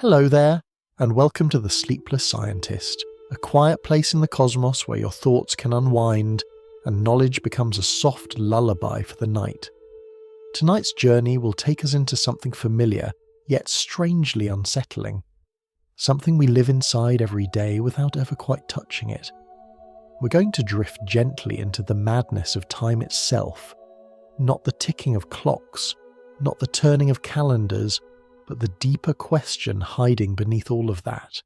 Hello there, and welcome to the Sleepless Scientist, a quiet place in the cosmos where your thoughts can unwind and knowledge becomes a soft lullaby for the night. Tonight's journey will take us into something familiar, yet strangely unsettling. Something we live inside every day without ever quite touching it. We're going to drift gently into the madness of time itself, not the ticking of clocks, not the turning of calendars, but the deeper question hiding beneath all of that.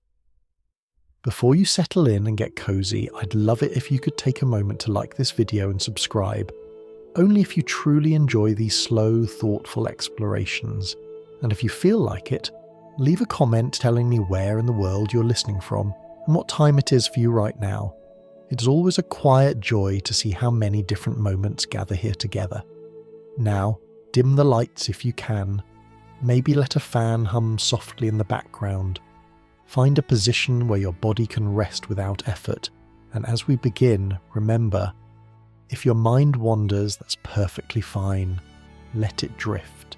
Before you settle in and get cozy, I'd love it if you could take a moment to like this video and subscribe, only if you truly enjoy these slow, thoughtful explorations. And if you feel like it, leave a comment telling me where in the world you're listening from and what time it is for you right now. It's always a quiet joy to see how many different moments gather here together. Now, dim the lights if you can. Maybe let a fan hum softly in the background. Find a position where your body can rest without effort, and as we begin, remember, if your mind wanders, that's perfectly fine. Let it drift.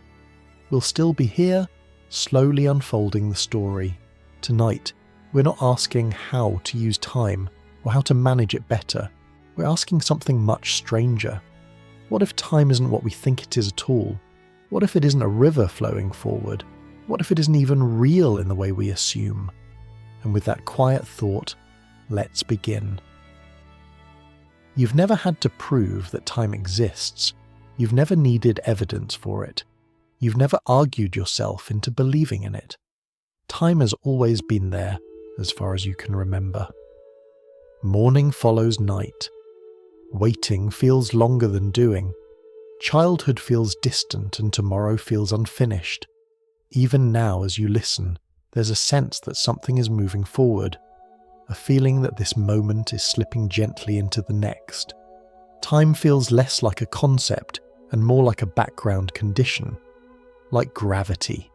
We'll still be here, slowly unfolding the story. Tonight, we're not asking how to use time or how to manage it better. We're asking something much stranger. What if time isn't what we think it is at all? What if it isn't a river flowing forward? What if it isn't even real in the way we assume? And with that quiet thought, let's begin. You've never had to prove that time exists. You've never needed evidence for it. You've never argued yourself into believing in it. Time has always been there, as far as you can remember. Morning follows night. Waiting feels longer than doing. Childhood feels distant and tomorrow feels unfinished. Even now, as you listen, there's a sense that something is moving forward, a feeling that this moment is slipping gently into the next. Time feels less like a concept and more like a background condition, like gravity,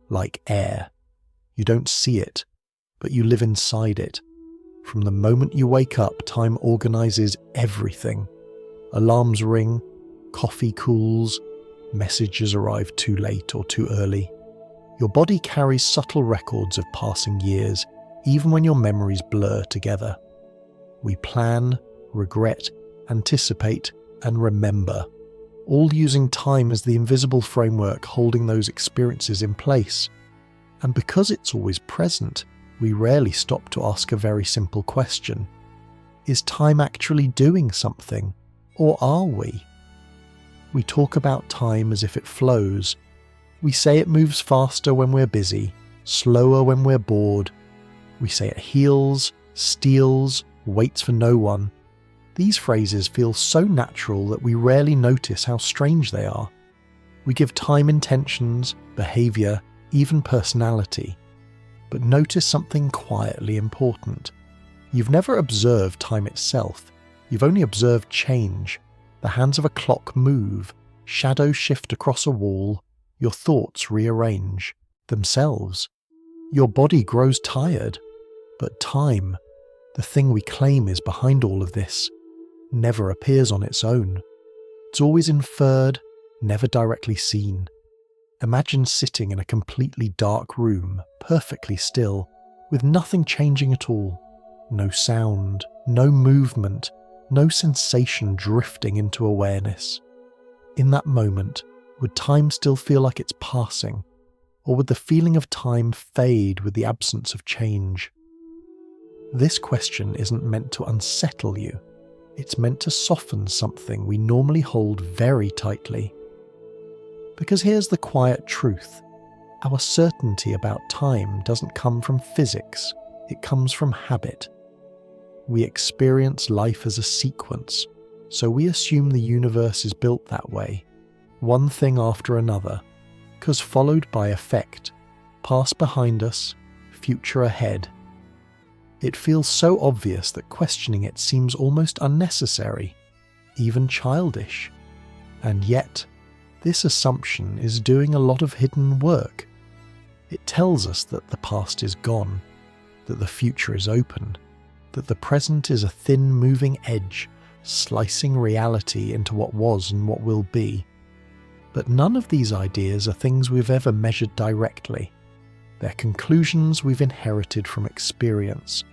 like air. You don't see it, but you live inside it. From the moment you wake up, time organizes everything. Alarms ring, coffee cools, messages arrive too late or too early. Your body carries subtle records of passing years, even when your memories blur together. We plan, regret, anticipate, and remember, all using time as the invisible framework holding those experiences in place. And because it's always present, we rarely stop to ask a very simple question. Is time actually doing something, or are we? We talk about time as if it flows. We say it moves faster when we're busy, slower when we're bored. We say it heals, steals, waits for no one. These phrases feel so natural that we rarely notice how strange they are. We give time intentions, behaviour, even personality. But notice something quietly important. You've never observed time itself. You've only observed change. The hands of a clock move, shadows shift across a wall, your thoughts rearrange themselves. Your body grows tired, but time, the thing we claim is behind all of this, never appears on its own. It's always inferred, never directly seen. Imagine sitting in a completely dark room, perfectly still, with nothing changing at all. No sound, no movement, no sensation drifting into awareness. In that moment, would time still feel like it's passing? Or would the feeling of time fade with the absence of change? This question isn't meant to unsettle you. It's meant to soften something we normally hold very tightly. Because here's the quiet truth. Our certainty about time doesn't come from physics. It comes from habit. We experience life as a sequence, so we assume the universe is built that way, one thing after another, cause followed by effect, past behind us, future ahead. It feels so obvious that questioning it seems almost unnecessary, even childish. And yet, this assumption is doing a lot of hidden work. It tells us that the past is gone, that the future is open, that the present is a thin moving edge, slicing reality into what was and what will be. But none of these ideas are things we've ever measured directly. They're conclusions we've inherited from experience,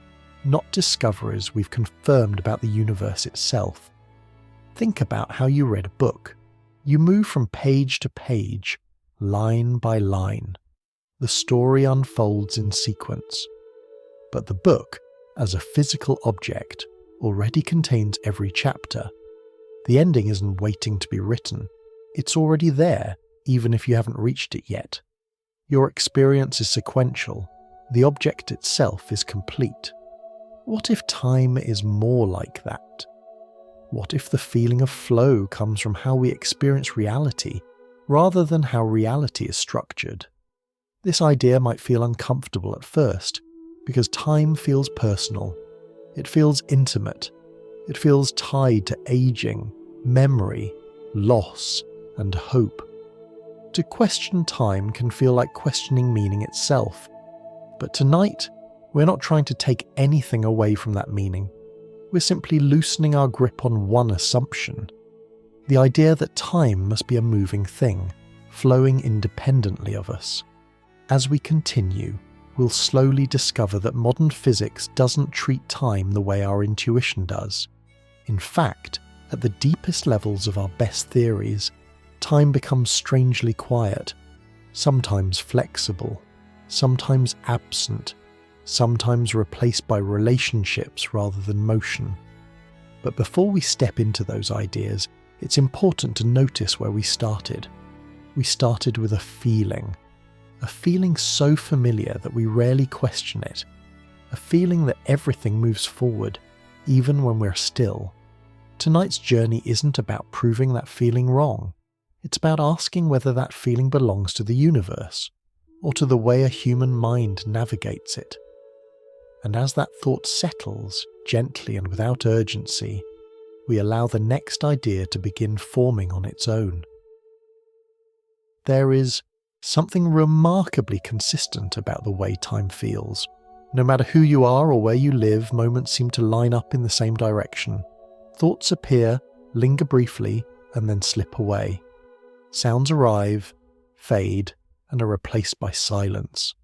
not discoveries we've confirmed about the universe itself. Think about how you read a book. You move from page to page, line by line. The story unfolds in sequence. But the book, as a physical object, already contains every chapter. The ending isn't waiting to be written. It's already there, even if you haven't reached it yet. Your experience is sequential. The object itself is complete. What if time is more like that? What if the feeling of flow comes from how we experience reality, rather than how reality is structured? This idea might feel uncomfortable at first, because time feels personal. It feels intimate. It feels tied to aging, memory, loss, and hope. To question time can feel like questioning meaning itself. But tonight, we're not trying to take anything away from that meaning. We're simply loosening our grip on one assumption: the idea that time must be a moving thing, flowing independently of us. As we continue, we'll slowly discover that modern physics doesn't treat time the way our intuition does. In fact, at the deepest levels of our best theories, time becomes strangely quiet, sometimes flexible, sometimes absent, sometimes replaced by relationships rather than motion. But before we step into those ideas, it's important to notice where we started. We started with a feeling so familiar that we rarely question it, a feeling that everything moves forward, even when we're still. Tonight's journey isn't about proving that feeling wrong. It's about asking whether that feeling belongs to the universe, or to the way a human mind navigates it. And as that thought settles, gently and without urgency, we allow the next idea to begin forming on its own. There is something remarkably consistent about the way time feels. No matter who you are or where you live, moments seem to line up in the same direction. Thoughts appear, linger briefly, and then slip away. Sounds arrive, fade, and are replaced by silence.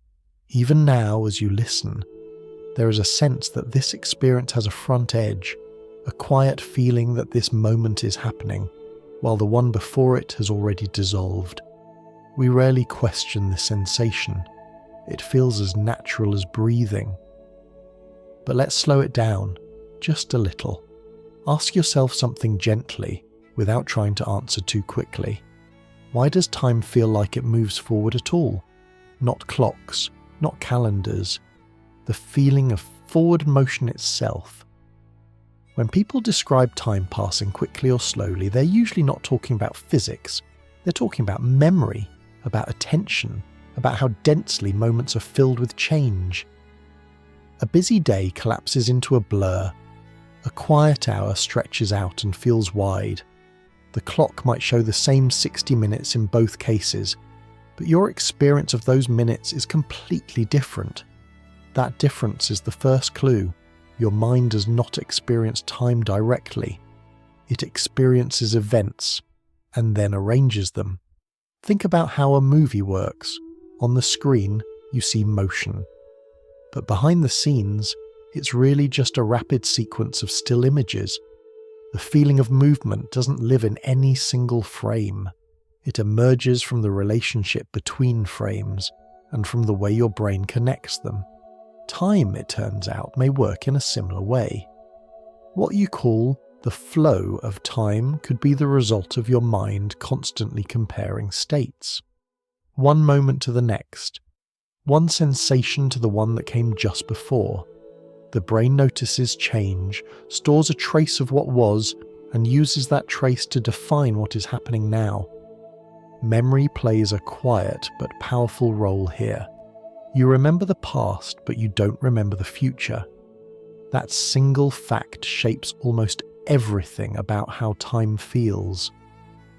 Even now, as you listen, there is a sense that this experience has a front edge, a quiet feeling that this moment is happening, while the one before it has already dissolved. We rarely question this sensation. It feels as natural as breathing. But let's slow it down, just a little. Ask yourself something gently, without trying to answer too quickly. Why does time feel like it moves forward at all? Not clocks, not calendars. The feeling of forward motion itself. When people describe time passing quickly or slowly, they're usually not talking about physics. They're talking about memory, about attention, about how densely moments are filled with change. A busy day collapses into a blur. A quiet hour stretches out and feels wide. The clock might show the same 60 minutes in both cases, but your experience of those minutes is completely different. That difference is the first clue. Your mind does not experience time directly. It experiences events, and then arranges them. Think about how a movie works. On the screen, you see motion. But behind the scenes, it's really just a rapid sequence of still images. The feeling of movement doesn't live in any single frame. It emerges from the relationship between frames, and from the way your brain connects them. Time, it turns out, may work in a similar way. What you call the flow of time could be the result of your mind constantly comparing states. One moment to the next. One sensation to the one that came just before. The brain notices change, stores a trace of what was, and uses that trace to define what is happening now. Memory plays a quiet but powerful role here. You remember the past, but you don't remember the future. That single fact shapes almost everything about how time feels.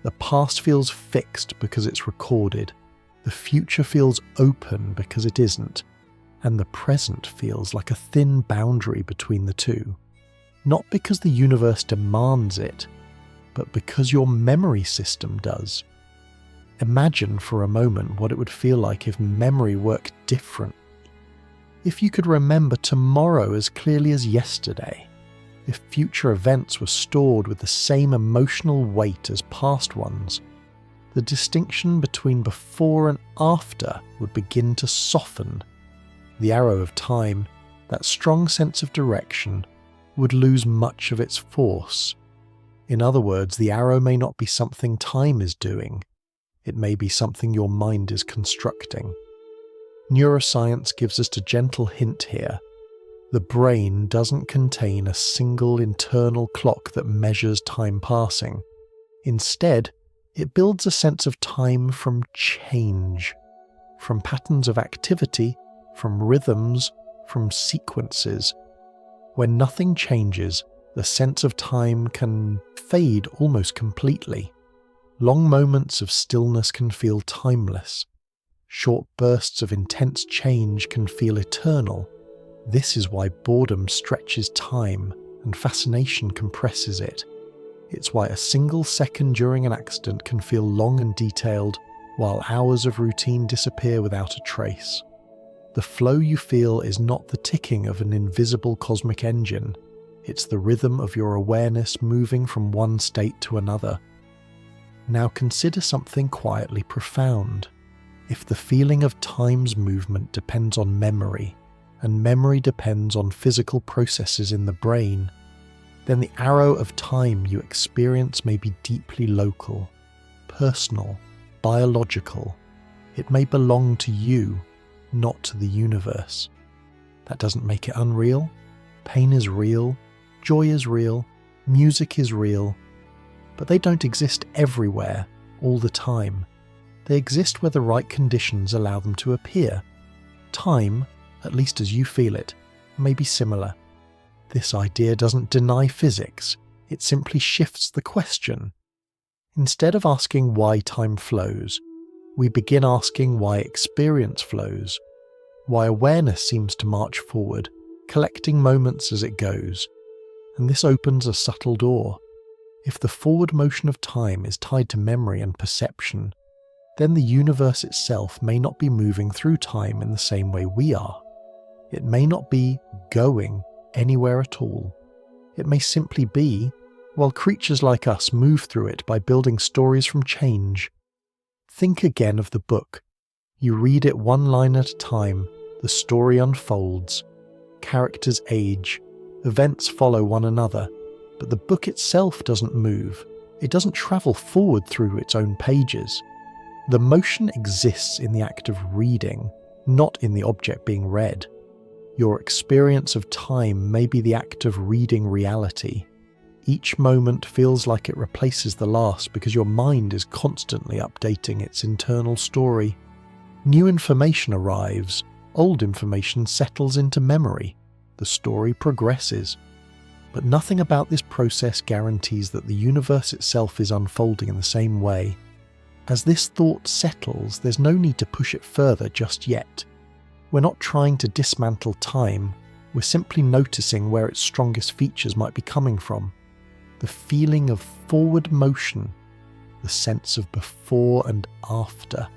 The past feels fixed because it's recorded. The future feels open because it isn't. And the present feels like a thin boundary between the two. Not because the universe demands it, but because your memory system does. Imagine for a moment what it would feel like if memory worked different. If you could remember tomorrow as clearly as yesterday. If future events were stored with the same emotional weight as past ones. The distinction between before and after would begin to soften. The arrow of time, that strong sense of direction, would lose much of its force. In other words, the arrow may not be something time is doing. It may be something your mind is constructing. Neuroscience gives us a gentle hint here. The brain doesn't contain a single internal clock that measures time passing. Instead, it builds a sense of time from change, from patterns of activity, from rhythms, from sequences. When nothing changes, the sense of time can fade almost completely. Long moments of stillness can feel timeless. Short bursts of intense change can feel eternal. This is why boredom stretches time and fascination compresses it. It's why a single second during an accident can feel long and detailed, while hours of routine disappear without a trace. The flow you feel is not the ticking of an invisible cosmic engine. It's the rhythm of your awareness moving from one state to another. Now consider something quietly profound. If the feeling of time's movement depends on memory, and memory depends on physical processes in the brain, then the arrow of time you experience may be deeply local, personal, biological. It may belong to you, not to the universe. That doesn't make it unreal. Pain is real, joy is real, music is real, but they don't exist everywhere, all the time. They exist where the right conditions allow them to appear. Time, at least as you feel it, may be similar. This idea doesn't deny physics, it simply shifts the question. Instead of asking why time flows, we begin asking why experience flows, why awareness seems to march forward, collecting moments as it goes. And this opens a subtle door. If the forward motion of time is tied to memory and perception, then the universe itself may not be moving through time in the same way we are. It may not be going anywhere at all. It may simply be, while creatures like us move through it by building stories from change. Think again of the book. You read it one line at a time, the story unfolds, characters age, events follow one another, but the book itself doesn't move. It doesn't travel forward through its own pages. The motion exists in the act of reading, not in the object being read. Your experience of time may be the act of reading reality. Each moment feels like it replaces the last because your mind is constantly updating its internal story. New information arrives, old information settles into memory, the story progresses. But nothing about this process guarantees that the universe itself is unfolding in the same way. As this thought settles, there's no need to push it further just yet. We're not trying to dismantle time, we're simply noticing where its strongest features might be coming from. The feeling of forward motion, the sense of before and after,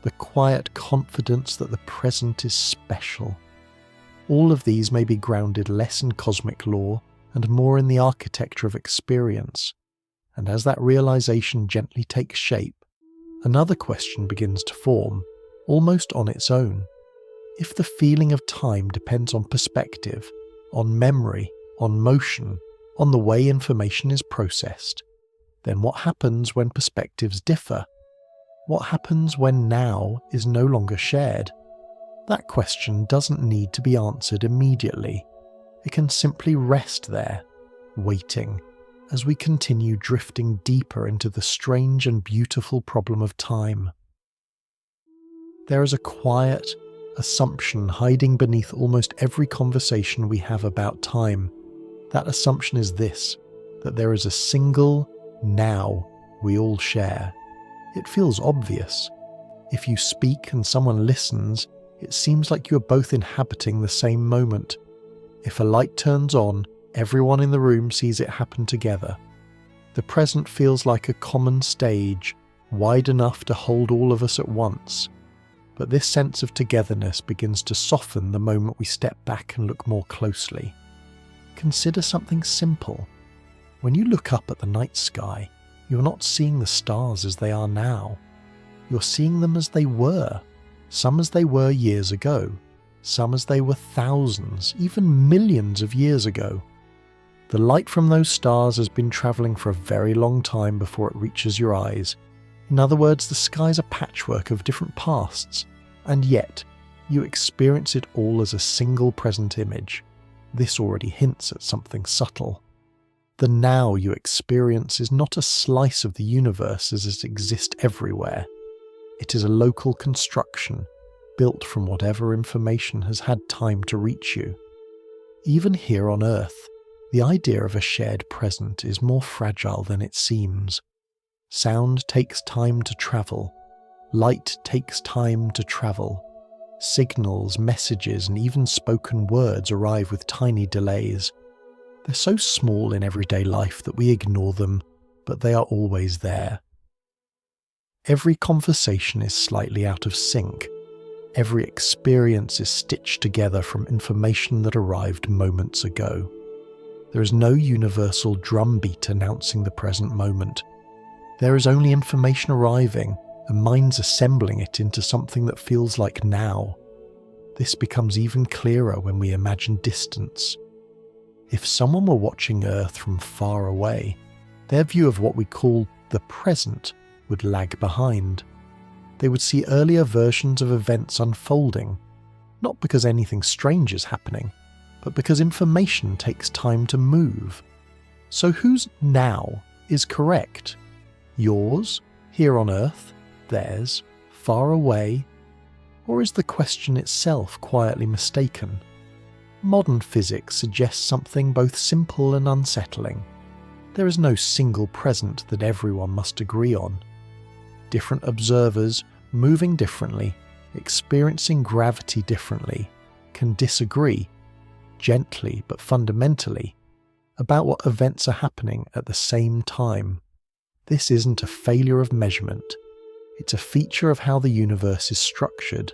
the quiet confidence that the present is special. All of these may be grounded less in cosmic law and more in the architecture of experience. And as that realization gently takes shape, another question begins to form, almost on its own. If the feeling of time depends on perspective, on memory, on motion, on the way information is processed, then what happens when perspectives differ? What happens when now is no longer shared? That question doesn't need to be answered immediately. It can simply rest there, waiting, as we continue drifting deeper into the strange and beautiful problem of time. There is a quiet assumption hiding beneath almost every conversation we have about time. That assumption is this, that there is a single now we all share. It feels obvious. If you speak and someone listens, it seems like you are both inhabiting the same moment. If a light turns on, everyone in the room sees it happen together. The present feels like a common stage, wide enough to hold all of us at once. But this sense of togetherness begins to soften the moment we step back and look more closely. Consider something simple. When you look up at the night sky, you're not seeing the stars as they are now. You're seeing them as they were, some as they were years ago, some as they were thousands, even millions of years ago. The light from those stars has been travelling for a very long time before it reaches your eyes. In other words, the sky's a patchwork of different pasts, and yet you experience it all as a single present image. This already hints at something subtle. The now you experience is not a slice of the universe as it exists everywhere. It is a local construction, built from whatever information has had time to reach you. Even here on Earth, the idea of a shared present is more fragile than it seems. Sound takes time to travel. Light takes time to travel. Signals, messages, and even spoken words arrive with tiny delays. They're so small in everyday life that we ignore them, but they are always there. Every conversation is slightly out of sync. Every experience is stitched together from information that arrived moments ago. There is no universal drumbeat announcing the present moment. There is only information arriving, and minds assembling it into something that feels like now. This becomes even clearer when we imagine distance. If someone were watching Earth from far away, their view of what we call the present would lag behind. They would see earlier versions of events unfolding, not because anything strange is happening, but because information takes time to move. So whose now is correct? Yours, here on Earth, theirs, far away? Or is the question itself quietly mistaken? Modern physics suggests something both simple and unsettling. There is no single present that everyone must agree on. Different observers, moving differently, experiencing gravity differently, can disagree, gently but fundamentally, about what events are happening at the same time. This isn't a failure of measurement. It's a feature of how the universe is structured.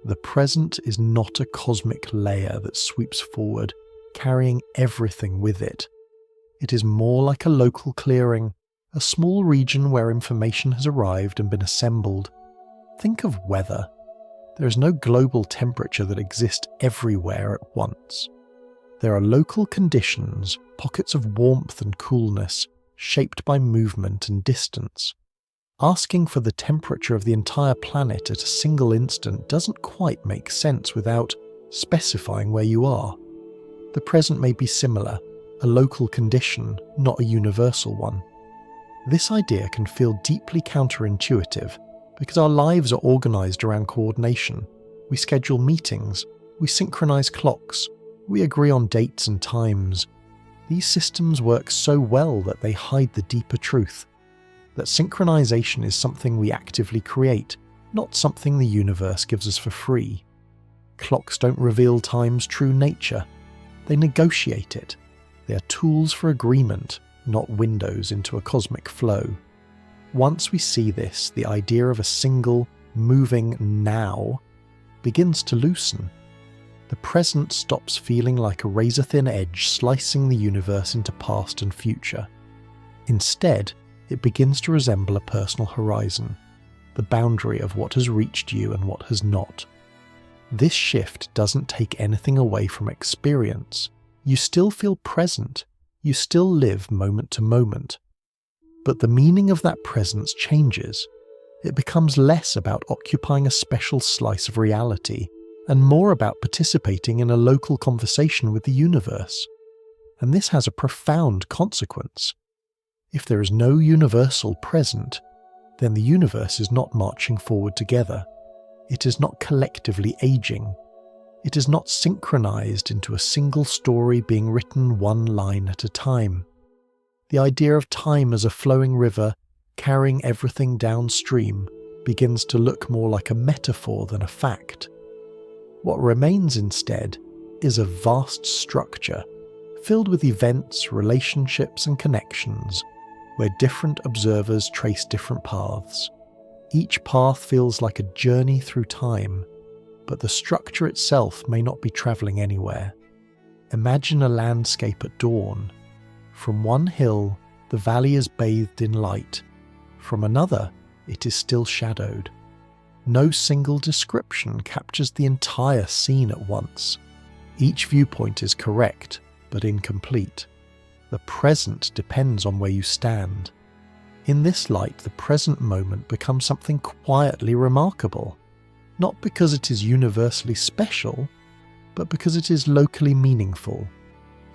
The present is not a cosmic layer that sweeps forward, carrying everything with it. It is more like a local clearing, a small region where information has arrived and been assembled. Think of weather. There is no global temperature that exists everywhere at once. There are local conditions, pockets of warmth and coolness, shaped by movement and distance. Asking for the temperature of the entire planet at a single instant doesn't quite make sense without specifying where you are. The present may be similar, a local condition, not a universal one. This idea can feel deeply counterintuitive because our lives are organized around coordination. We schedule meetings, we synchronize clocks, we agree on dates and times. These systems work so well that they hide the deeper truth, that synchronization is something we actively create, not something the universe gives us for free. Clocks don't reveal time's true nature. They negotiate it. They are tools for agreement, not windows into a cosmic flow. Once we see this, the idea of a single, moving now begins to loosen. The present stops feeling like a razor-thin edge slicing the universe into past and future. Instead, it begins to resemble a personal horizon, the boundary of what has reached you and what has not. This shift doesn't take anything away from experience. You still feel present. You still live moment to moment. But the meaning of that presence changes. It becomes less about occupying a special slice of reality and more about participating in a local conversation with the universe. And this has a profound consequence. If there is no universal present, then the universe is not marching forward together. It is not collectively aging. It is not synchronized into a single story being written one line at a time. The idea of time as a flowing river carrying everything downstream begins to look more like a metaphor than a fact. What remains instead is a vast structure filled with events, relationships, and connections. where different observers trace different paths. Each path feels like a journey through time, but the structure itself may not be travelling anywhere. Imagine a landscape at dawn. From one hill, the valley is bathed in light. From another, it is still shadowed. No single description captures the entire scene at once. Each viewpoint is correct, but incomplete. The present depends on where you stand. In this light, the present moment becomes something quietly remarkable, not because it is universally special, but because it is locally meaningful.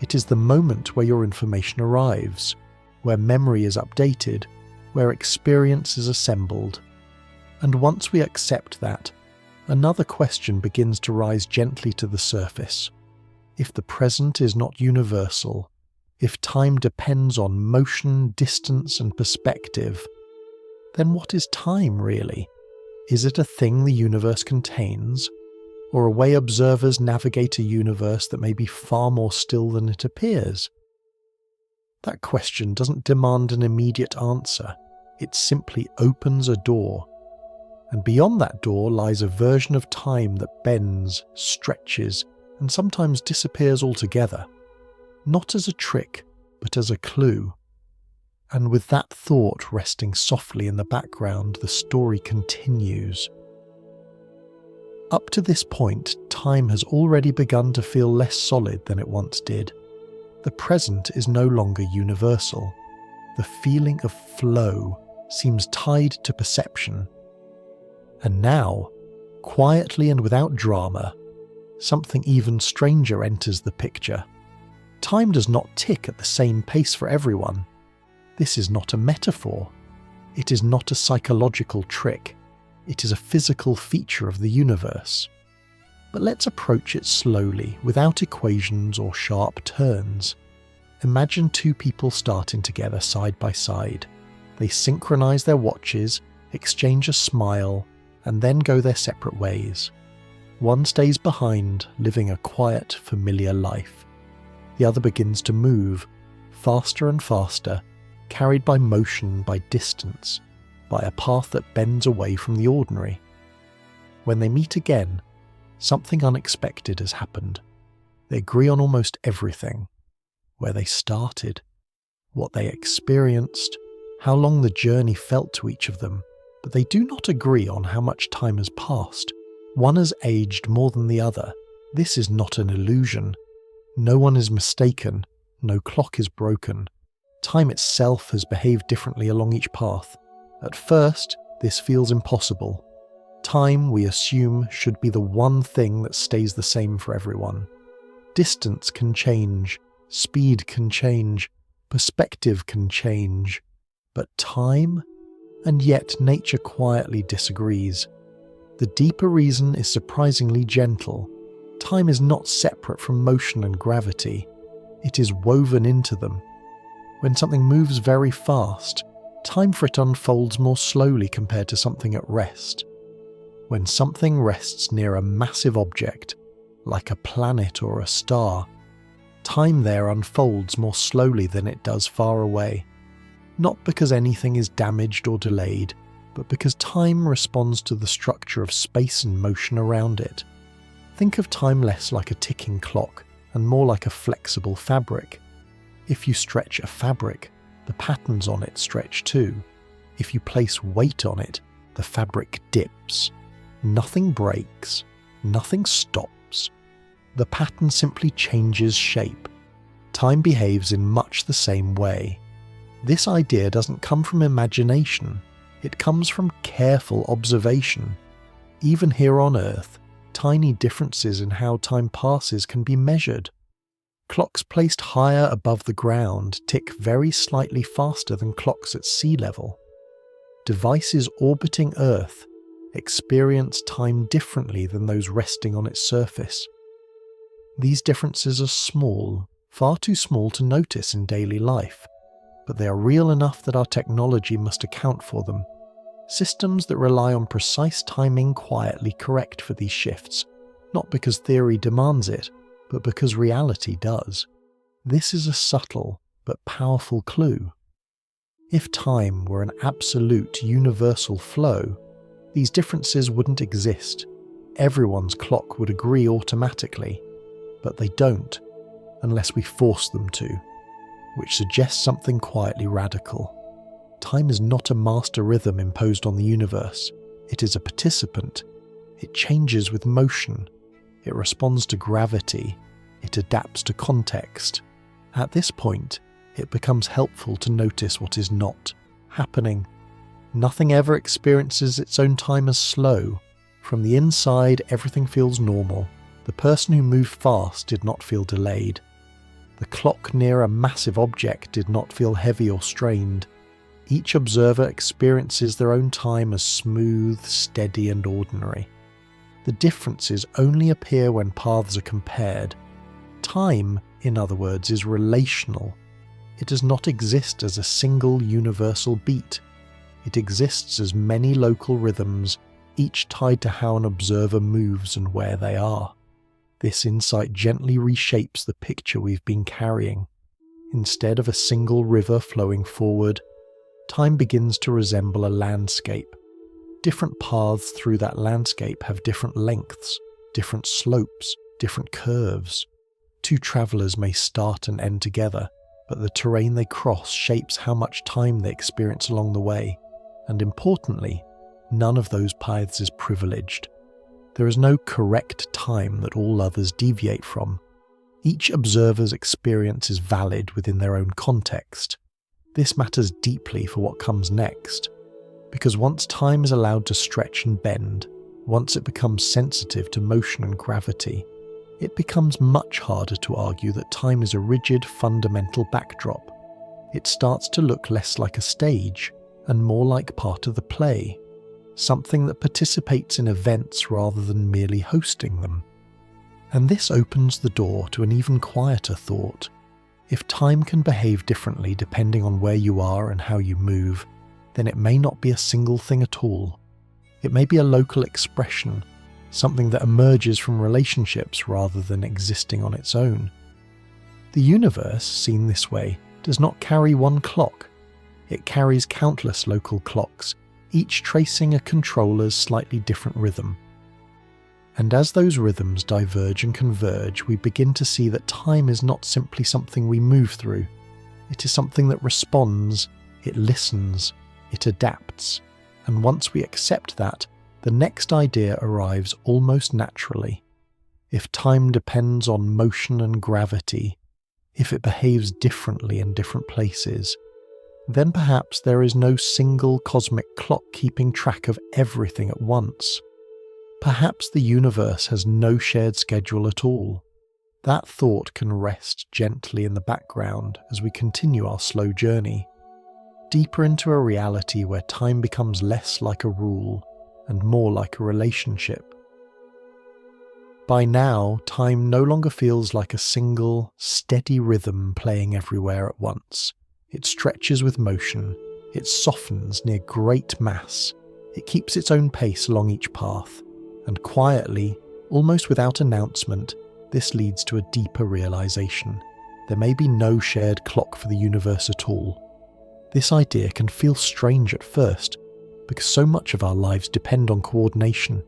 It is the moment where your information arrives, where memory is updated, where experience is assembled. And once we accept that, another question begins to rise gently to the surface. If the present is not universal, if time depends on motion, distance, and perspective, then what is time really? Is it a thing the universe contains, or a way observers navigate a universe that may be far more still than it appears? That question doesn't demand an immediate answer. It simply opens a door. And beyond that door lies a version of time that bends, stretches, and sometimes disappears altogether. Not as a trick, but as a clue. And with that thought resting softly in the background, the story continues. Up to this point, time has already begun to feel less solid than it once did. The present is no longer universal. The feeling of flow seems tied to perception. And now, quietly and without drama, something even stranger enters the picture. Time does not tick at the same pace for everyone. This is not a metaphor. It is not a psychological trick. It is a physical feature of the universe. But let's approach it slowly, without equations or sharp turns. Imagine two people starting together side by side. They synchronize their watches, exchange a smile, and then go their separate ways. One stays behind, living a quiet, familiar life. The other begins to move, faster and faster, carried by motion, by distance, by a path that bends away from the ordinary. When they meet again, something unexpected has happened. They agree on almost everything. Where they started, what they experienced, how long the journey felt to each of them, but they do not agree on how much time has passed. One has aged more than the other. This is not an illusion. No one is mistaken. No clock is broken. Time itself has behaved differently along each path. At first, this feels impossible. Time, we assume, should be the one thing that stays the same for everyone. Distance can change, speed can change, perspective can change. But time? And yet nature quietly disagrees. The deeper reason is surprisingly gentle. Time is not separate from motion and gravity. It is woven into them. When something moves very fast, time for it unfolds more slowly compared to something at rest. When something rests near a massive object, like a planet or a star, time there unfolds more slowly than it does far away. Not because anything is damaged or delayed, but because time responds to the structure of space and motion around it. Think of time less like a ticking clock and more like a flexible fabric. If you stretch a fabric, the patterns on it stretch too. If you place weight on it, the fabric dips. Nothing breaks, nothing stops. The pattern simply changes shape. Time behaves in much the same way. This idea doesn't come from imagination. It comes from careful observation. Even here on Earth, tiny differences in how time passes can be measured. Clocks placed higher above the ground tick very slightly faster than clocks at sea level. Devices orbiting Earth experience time differently than those resting on its surface. These differences are small, far too small to notice in daily life, but they are real enough that our technology must account for them. Systems that rely on precise timing quietly correct for these shifts, not because theory demands it, but because reality does. This is a subtle but powerful clue. If time were an absolute universal flow, these differences wouldn't exist. Everyone's clock would agree automatically, but they don't unless we force them to, which suggests something quietly radical. Time is not a master rhythm imposed on the universe. It is a participant. It changes with motion. It responds to gravity. It adapts to context. At this point, it becomes helpful to notice what is not happening. Nothing ever experiences its own time as slow. From the inside, everything feels normal. The person who moved fast did not feel delayed. The clock near a massive object did not feel heavy or strained. Each observer experiences their own time as smooth, steady, and ordinary. The differences only appear when paths are compared. Time, in other words, is relational. It does not exist as a single universal beat. It exists as many local rhythms, each tied to how an observer moves and where they are. This insight gently reshapes the picture we've been carrying. Instead of a single river flowing forward, time begins to resemble a landscape. Different paths through that landscape have different lengths, different slopes, different curves. Two travelers may start and end together, but the terrain they cross shapes how much time they experience along the way. And importantly, none of those paths is privileged. There is no correct time that all others deviate from. Each observer's experience is valid within their own context. This matters deeply for what comes next, because once time is allowed to stretch and bend, once it becomes sensitive to motion and gravity, it becomes much harder to argue that time is a rigid, fundamental backdrop. It starts to look less like a stage and more like part of the play, something that participates in events rather than merely hosting them. And this opens the door to an even quieter thought. If time can behave differently depending on where you are and how you move, then it may not be a single thing at all. It may be a local expression, something that emerges from relationships rather than existing on its own. The universe, seen this way, does not carry one clock. It carries countless local clocks, each tracing a controller's slightly different rhythm. And as those rhythms diverge and converge, we begin to see that time is not simply something we move through. It is something that responds, it listens, it adapts. And once we accept that, the next idea arrives almost naturally. If time depends on motion and gravity, if it behaves differently in different places, then perhaps there is no single cosmic clock keeping track of everything at once. Perhaps the universe has no shared schedule at all. That thought can rest gently in the background as we continue our slow journey, deeper into a reality where time becomes less like a rule and more like a relationship. By now, time no longer feels like a single, steady rhythm playing everywhere at once. It stretches with motion, it softens near great mass, it keeps its own pace along each path, and quietly, almost without announcement, this leads to a deeper realization. There may be no shared clock for the universe at all. This idea can feel strange at first, because so much of our lives depend on coordination.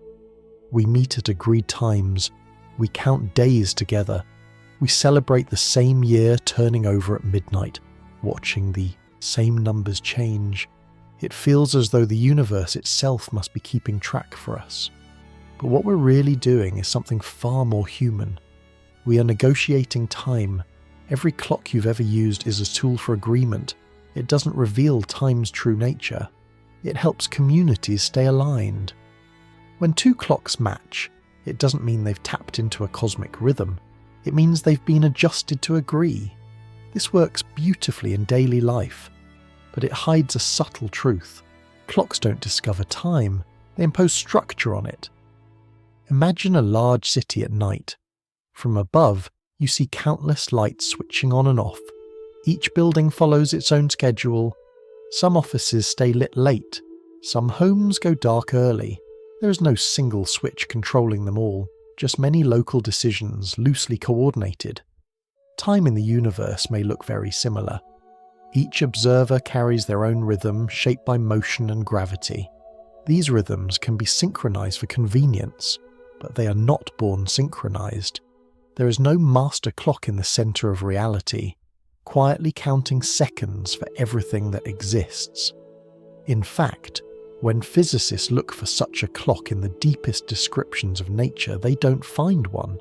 We meet at agreed times, we count days together, we celebrate the same year turning over at midnight, watching the same numbers change. It feels as though the universe itself must be keeping track for us. But what we're really doing is something far more human. We are negotiating time. Every clock you've ever used is a tool for agreement. It doesn't reveal time's true nature. It helps communities stay aligned. When two clocks match, it doesn't mean they've tapped into a cosmic rhythm. It means they've been adjusted to agree. This works beautifully in daily life, but it hides a subtle truth. Clocks don't discover time, they impose structure on it. Imagine a large city at night. From above, you see countless lights switching on and off. Each building follows its own schedule. Some offices stay lit late. Some homes go dark early. There is no single switch controlling them all, just many local decisions loosely coordinated. Time in the universe may look very similar. Each observer carries their own rhythm shaped by motion and gravity. These rhythms can be synchronized for convenience, but they are not born synchronized. There is no master clock in the center of reality, quietly counting seconds for everything that exists. In fact, when physicists look for such a clock in the deepest descriptions of nature, they don't find one.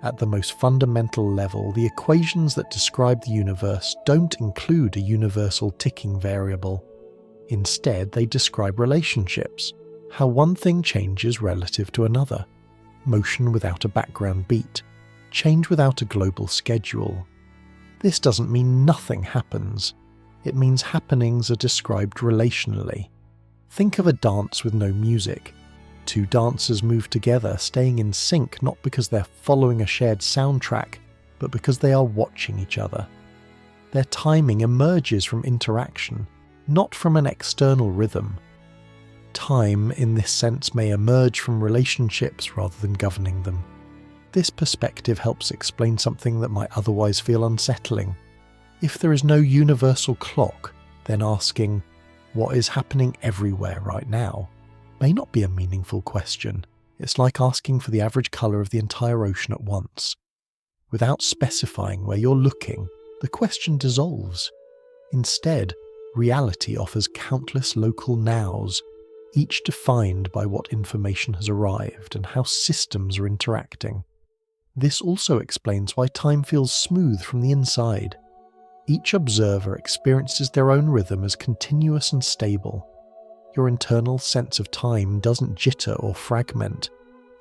At the most fundamental level, the equations that describe the universe don't include a universal ticking variable. Instead, they describe relationships, how one thing changes relative to another, motion without a background beat, change without a global schedule. This doesn't mean nothing happens. It means happenings are described relationally. Think of a dance with no music. Two dancers move together, staying in sync not because they're following a shared soundtrack, but because they are watching each other. Their timing emerges from interaction, not from an external rhythm. Time, in this sense, may emerge from relationships rather than governing them. This perspective helps explain something that might otherwise feel unsettling. If there is no universal clock, then asking, what is happening everywhere right now, may not be a meaningful question. It's like asking for the average colour of the entire ocean at once. Without specifying where you're looking, the question dissolves. Instead, reality offers countless local nows, each defined by what information has arrived and how systems are interacting. This also explains why time feels smooth from the inside. Each observer experiences their own rhythm as continuous and stable. Your internal sense of time doesn't jitter or fragment.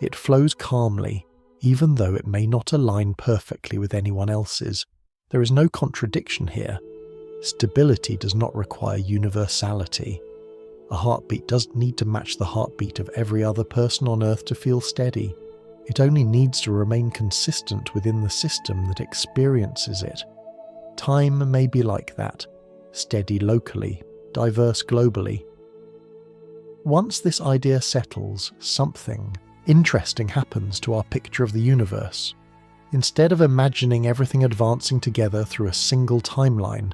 It flows calmly, even though it may not align perfectly with anyone else's. There is no contradiction here. Stability does not require universality. A heartbeat doesn't need to match the heartbeat of every other person on Earth to feel steady. It only needs to remain consistent within the system that experiences it. Time may be like that, steady locally, diverse globally. Once this idea settles, something interesting happens to our picture of the universe. Instead of imagining everything advancing together through a single timeline,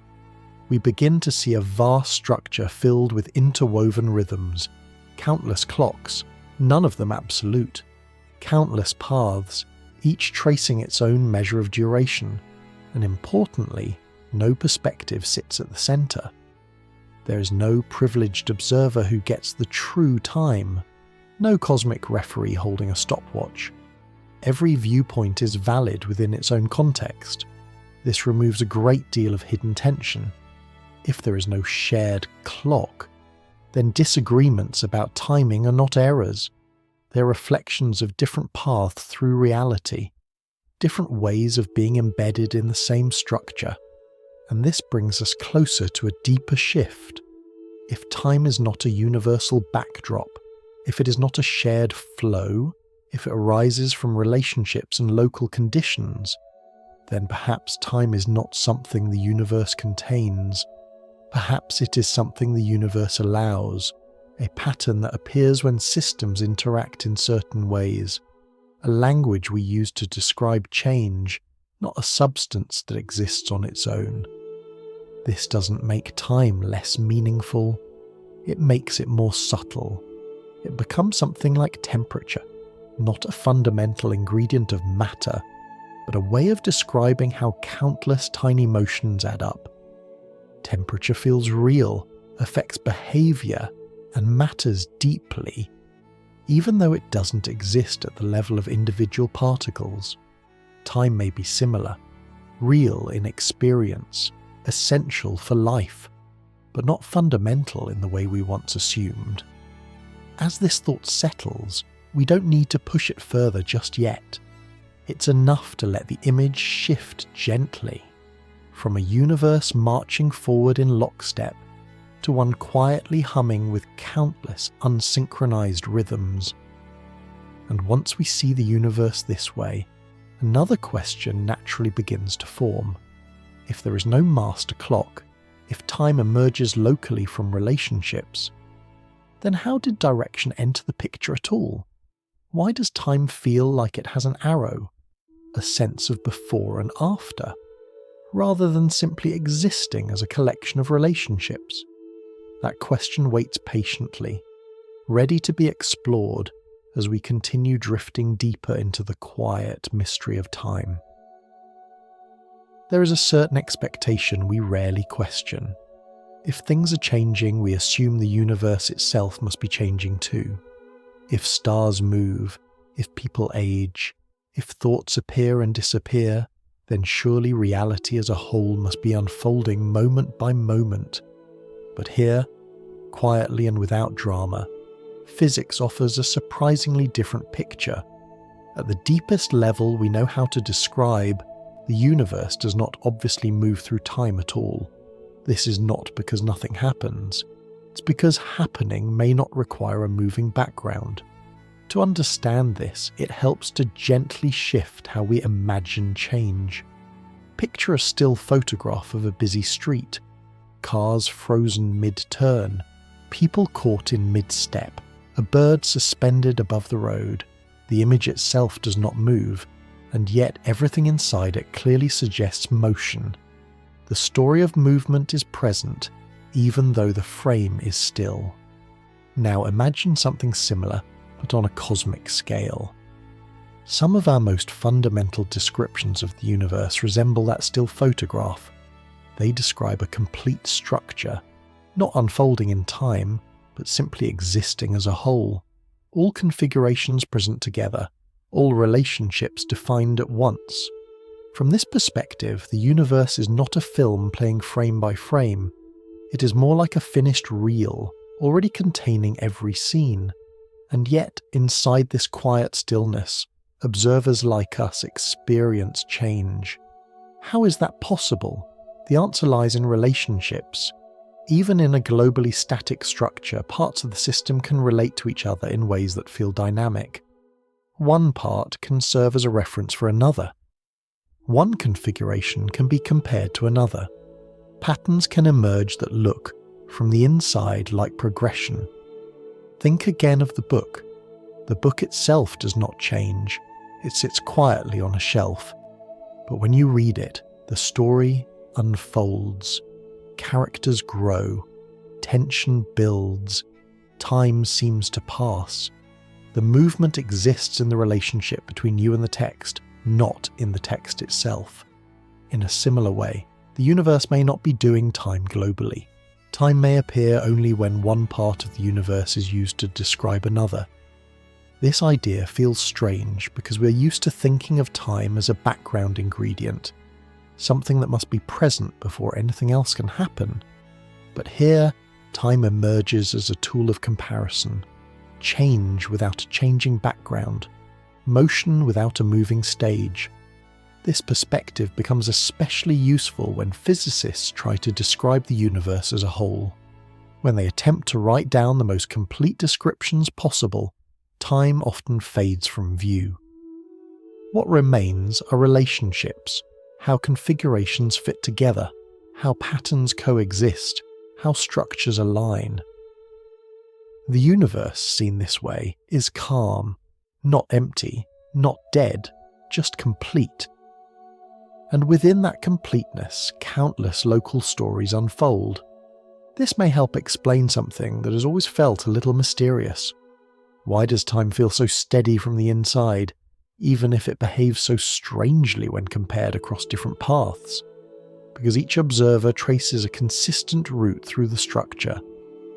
we begin to see a vast structure filled with interwoven rhythms, countless clocks, none of them absolute, countless paths, each tracing its own measure of duration, and importantly, no perspective sits at the center. There is no privileged observer who gets the true time, no cosmic referee holding a stopwatch. Every viewpoint is valid within its own context. This removes a great deal of hidden tension. If there is no shared clock, then disagreements about timing are not errors. They're reflections of different paths through reality, different ways of being embedded in the same structure. And this brings us closer to a deeper shift. If time is not a universal backdrop, if it is not a shared flow, if it arises from relationships and local conditions, then perhaps time is not something the universe contains. Perhaps it is something the universe allows, a pattern that appears when systems interact in certain ways, a language we use to describe change, not a substance that exists on its own. This doesn't make time less meaningful, it makes it more subtle. It becomes something like temperature, not a fundamental ingredient of matter, but a way of describing how countless tiny motions add up. Temperature feels real, affects behavior, and matters deeply, even though it doesn't exist at the level of individual particles. Time may be similar, real in experience, essential for life, but not fundamental in the way we once assumed. As this thought settles, we don't need to push it further just yet. It's enough to let the image shift gently, from a universe marching forward in lockstep to one quietly humming with countless unsynchronized rhythms. And once we see the universe this way, another question naturally begins to form. If there is no master clock, if time emerges locally from relationships, then how did direction enter the picture at all? Why does time feel like it has an arrow, a sense of before and after? rather than simply existing as a collection of relationships? That question waits patiently, ready to be explored as we continue drifting deeper into the quiet mystery of time. There is a certain expectation we rarely question. If things are changing, we assume the universe itself must be changing too. If stars move, if people age, if thoughts appear and disappear, then surely reality as a whole must be unfolding moment by moment. But here, quietly and without drama, physics offers a surprisingly different picture. At the deepest level we know how to describe, the universe does not obviously move through time at all. This is not because nothing happens. It's because happening may not require a moving background. To understand this, it helps to gently shift how we imagine change. Picture a still photograph of a busy street. Cars frozen mid-turn, people caught in mid-step, a bird suspended above the road. The image itself does not move, and yet everything inside it clearly suggests motion. The story of movement is present, even though the frame is still. Now imagine something similar, but on a cosmic scale. Some of our most fundamental descriptions of the universe resemble that still photograph. They describe a complete structure, not unfolding in time, but simply existing as a whole. All configurations present together, all relationships defined at once. From this perspective, the universe is not a film playing frame by frame. It is more like a finished reel, already containing every scene. And yet, inside this quiet stillness, observers like us experience change. How is that possible? The answer lies in relationships. Even in a globally static structure, parts of the system can relate to each other in ways that feel dynamic. One part can serve as a reference for another. One configuration can be compared to another. Patterns can emerge that look, from the inside, like progression. Think again of the book. The book itself does not change. It sits quietly on a shelf. But when you read it, the story unfolds. Characters grow. Tension builds. Time seems to pass. The movement exists in the relationship between you and the text, not in the text itself. In a similar way, the universe may not be doing time globally. Time may appear only when one part of the universe is used to describe another. This idea feels strange because we're used to thinking of time as a background ingredient, something that must be present before anything else can happen. But here, time emerges as a tool of comparison, change without a changing background, motion without a moving stage. This perspective becomes especially useful when physicists try to describe the universe as a whole. When they attempt to write down the most complete descriptions possible, time often fades from view. What remains are relationships, how configurations fit together, how patterns coexist, how structures align. The universe, seen this way, is calm, not empty, not dead, just complete. And within that completeness, countless local stories unfold. This may help explain something that has always felt a little mysterious. Why does time feel so steady from the inside, even if it behaves so strangely when compared across different paths? Because each observer traces a consistent route through the structure.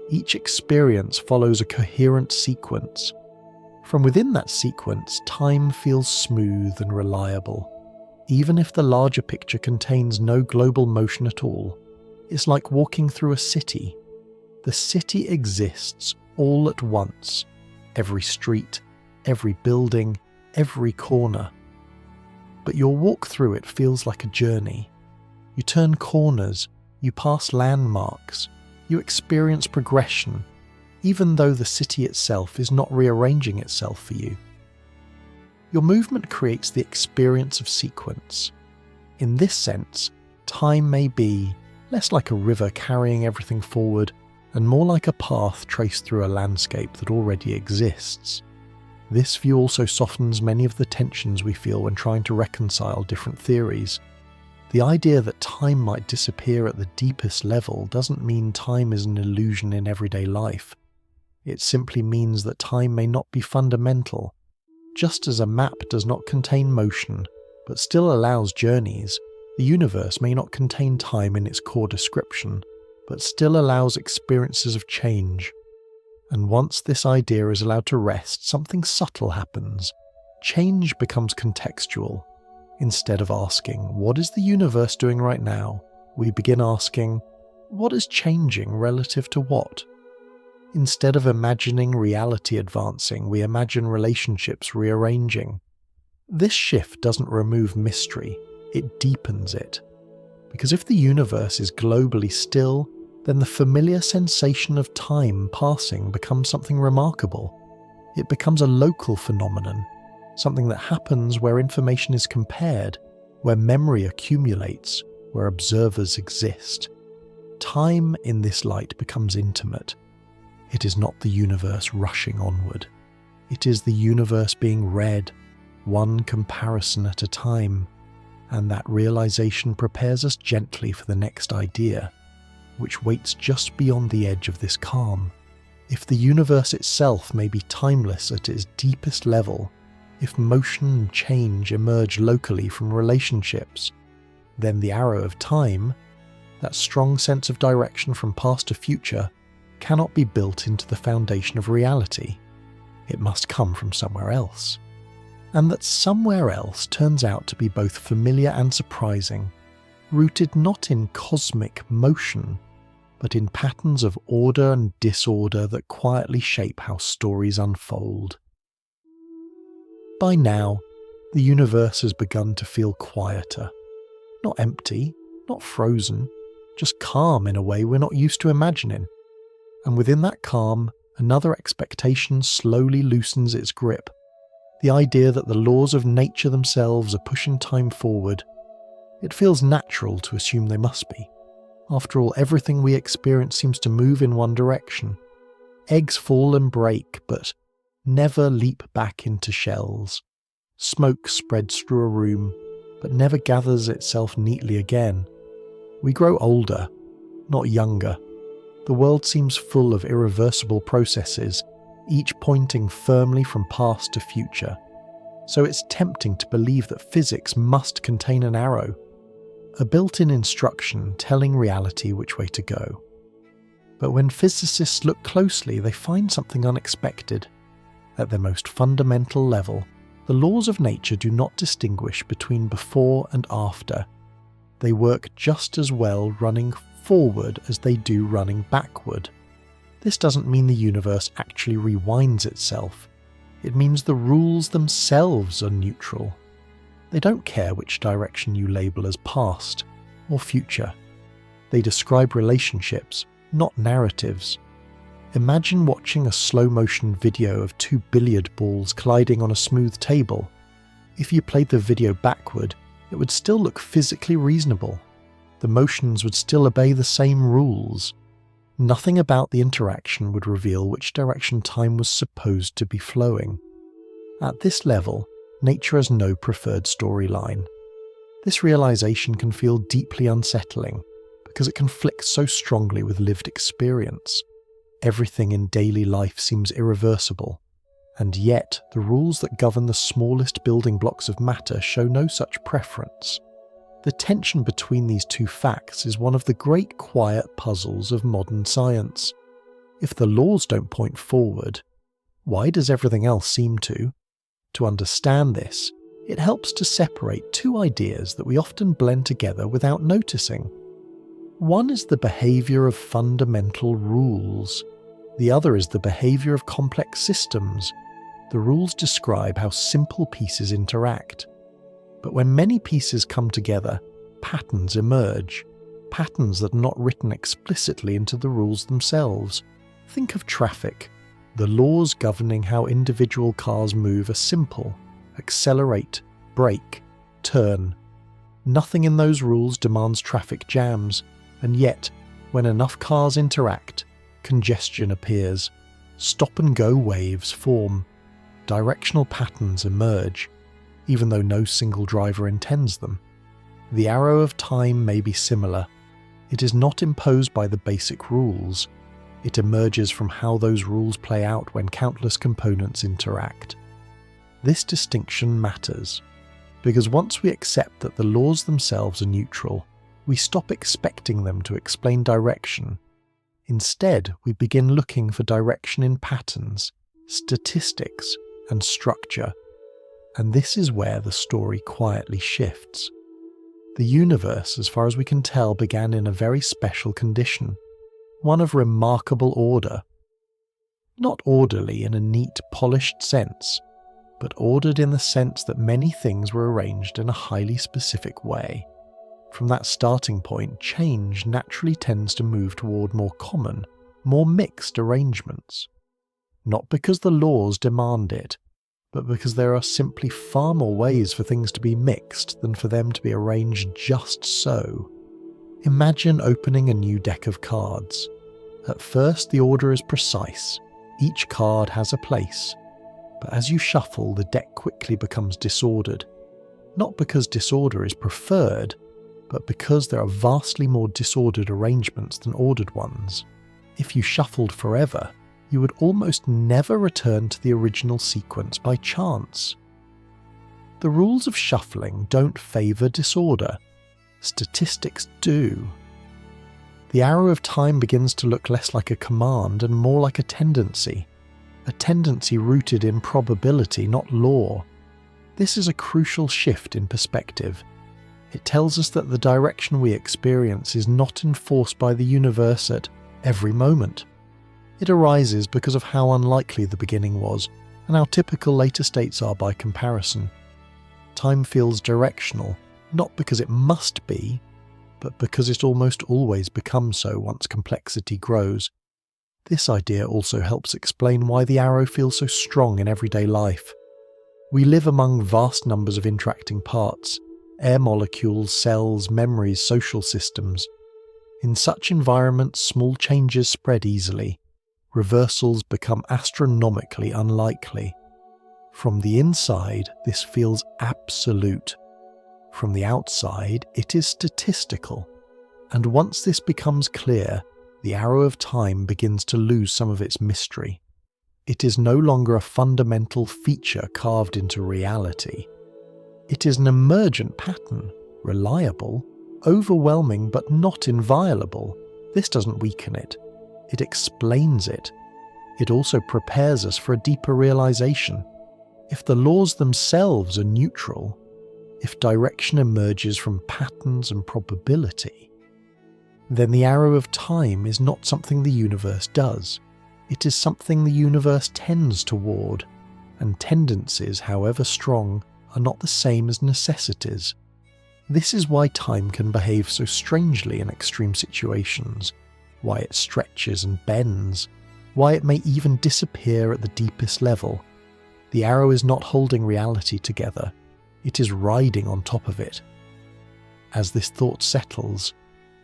Each experience follows a coherent sequence. From within that sequence, time feels smooth and reliable. Even if the larger picture contains no global motion at all, it's like walking through a city. The city exists all at once. Every street, every building, every corner. But your walk through it feels like a journey. You turn corners, you pass landmarks, you experience progression, even though the city itself is not rearranging itself for you. Your movement creates the experience of sequence. In this sense, time may be less like a river carrying everything forward and more like a path traced through a landscape that already exists. This view also softens many of the tensions we feel when trying to reconcile different theories. The idea that time might disappear at the deepest level doesn't mean time is an illusion in everyday life. It simply means that time may not be fundamental. Just as a map does not contain motion, but still allows journeys, the universe may not contain time in its core description, but still allows experiences of change. And once this idea is allowed to rest, something subtle happens. Change becomes contextual. Instead of asking, what is the universe doing right now? We begin asking, what is changing relative to what? Instead of imagining reality advancing, we imagine relationships rearranging. This shift doesn't remove mystery, it deepens it. Because if the universe is globally still, then the familiar sensation of time passing becomes something remarkable. It becomes a local phenomenon, something that happens where information is compared, where memory accumulates, where observers exist. Time in this light becomes intimate. It is not the universe rushing onward. It is the universe being read, one comparison at a time, and that realization prepares us gently for the next idea, which waits just beyond the edge of this calm. If the universe itself may be timeless at its deepest level, if motion and change emerge locally from relationships, then the arrow of time, that strong sense of direction from past to future, cannot be built into the foundation of reality. It must come from somewhere else. And that somewhere else turns out to be both familiar and surprising, rooted not in cosmic motion, but in patterns of order and disorder that quietly shape how stories unfold. By now, the universe has begun to feel quieter. Not empty, not frozen, just calm in a way we're not used to imagining. And within that calm, another expectation slowly loosens its grip. The idea that the laws of nature themselves are pushing time forward. It feels natural to assume they must be. After all, everything we experience seems to move in one direction. Eggs fall and break, but never leap back into shells. Smoke spreads through a room, but never gathers itself neatly again. We grow older, not younger. The world seems full of irreversible processes, each pointing firmly from past to future. So it's tempting to believe that physics must contain an arrow, a built-in instruction telling reality which way to go. But when physicists look closely, they find something unexpected. At their most fundamental level, the laws of nature do not distinguish between before and after. They work just as well running forward as they do running backward. This doesn't mean the universe actually rewinds itself. It means the rules themselves are neutral. They don't care which direction you label as past or future. They describe relationships, not narratives. Imagine watching a slow-motion video of two billiard balls colliding on a smooth table. If you played the video backward, it would still look physically reasonable. The motions would still obey the same rules. Nothing about the interaction would reveal which direction time was supposed to be flowing. At this level, nature has no preferred storyline. This realization can feel deeply unsettling because it conflicts so strongly with lived experience. Everything in daily life seems irreversible, and yet the rules that govern the smallest building blocks of matter show no such preference. The tension between these two facts is one of the great quiet puzzles of modern science. If the laws don't point forward, why does everything else seem to? To understand this, it helps to separate two ideas that we often blend together without noticing. One is the behavior of fundamental rules. The other is the behavior of complex systems. The rules describe how simple pieces interact. But when many pieces come together, patterns emerge. Patterns that are not written explicitly into the rules themselves. Think of traffic. The laws governing how individual cars move are simple: accelerate, brake, turn. Nothing in those rules demands traffic jams, and yet, when enough cars interact, congestion appears. Stop-and-go waves form. Directional patterns emerge, even though no single driver intends them. The arrow of time may be similar. It is not imposed by the basic rules. It emerges from how those rules play out when countless components interact. This distinction matters, because once we accept that the laws themselves are neutral, we stop expecting them to explain direction. Instead, we begin looking for direction in patterns, statistics, and structure. And this is where the story quietly shifts. The universe, as far as we can tell, began in a very special condition, one of remarkable order. Not orderly in a neat, polished sense, but ordered in the sense that many things were arranged in a highly specific way. From that starting point, change naturally tends to move toward more common, more mixed arrangements. Not because the laws demand it, but because there are simply far more ways for things to be mixed than for them to be arranged just so. Imagine opening a new deck of cards. At first, the order is precise. Each card has a place. But as you shuffle, the deck quickly becomes disordered. Not because disorder is preferred, but because there are vastly more disordered arrangements than ordered ones. If you shuffled forever, you would almost never return to the original sequence by chance. The rules of shuffling don't favour disorder. Statistics do. The arrow of time begins to look less like a command and more like a tendency rooted in probability, not law. This is a crucial shift in perspective. It tells us that the direction we experience is not enforced by the universe at every moment. It arises because of how unlikely the beginning was, and how typical later states are by comparison. Time feels directional, not because it must be, but because it almost always becomes so once complexity grows. This idea also helps explain why the arrow feels so strong in everyday life. We live among vast numbers of interacting parts, air molecules, cells, memories, social systems. In such environments, small changes spread easily. Reversals become astronomically unlikely. From the inside, this feels absolute. From the outside, it is statistical. And once this becomes clear, the arrow of time begins to lose some of its mystery. It is no longer a fundamental feature carved into reality. It is an emergent pattern, reliable, overwhelming but not inviolable. This doesn't weaken it. It explains it. It also prepares us for a deeper realization. If the laws themselves are neutral, if direction emerges from patterns and probability, then the arrow of time is not something the universe does. It is something the universe tends toward, and tendencies, however strong, are not the same as necessities. This is why time can behave so strangely in extreme situations, why it stretches and bends, why it may even disappear at the deepest level. The arrow is not holding reality together, it is riding on top of it. As this thought settles,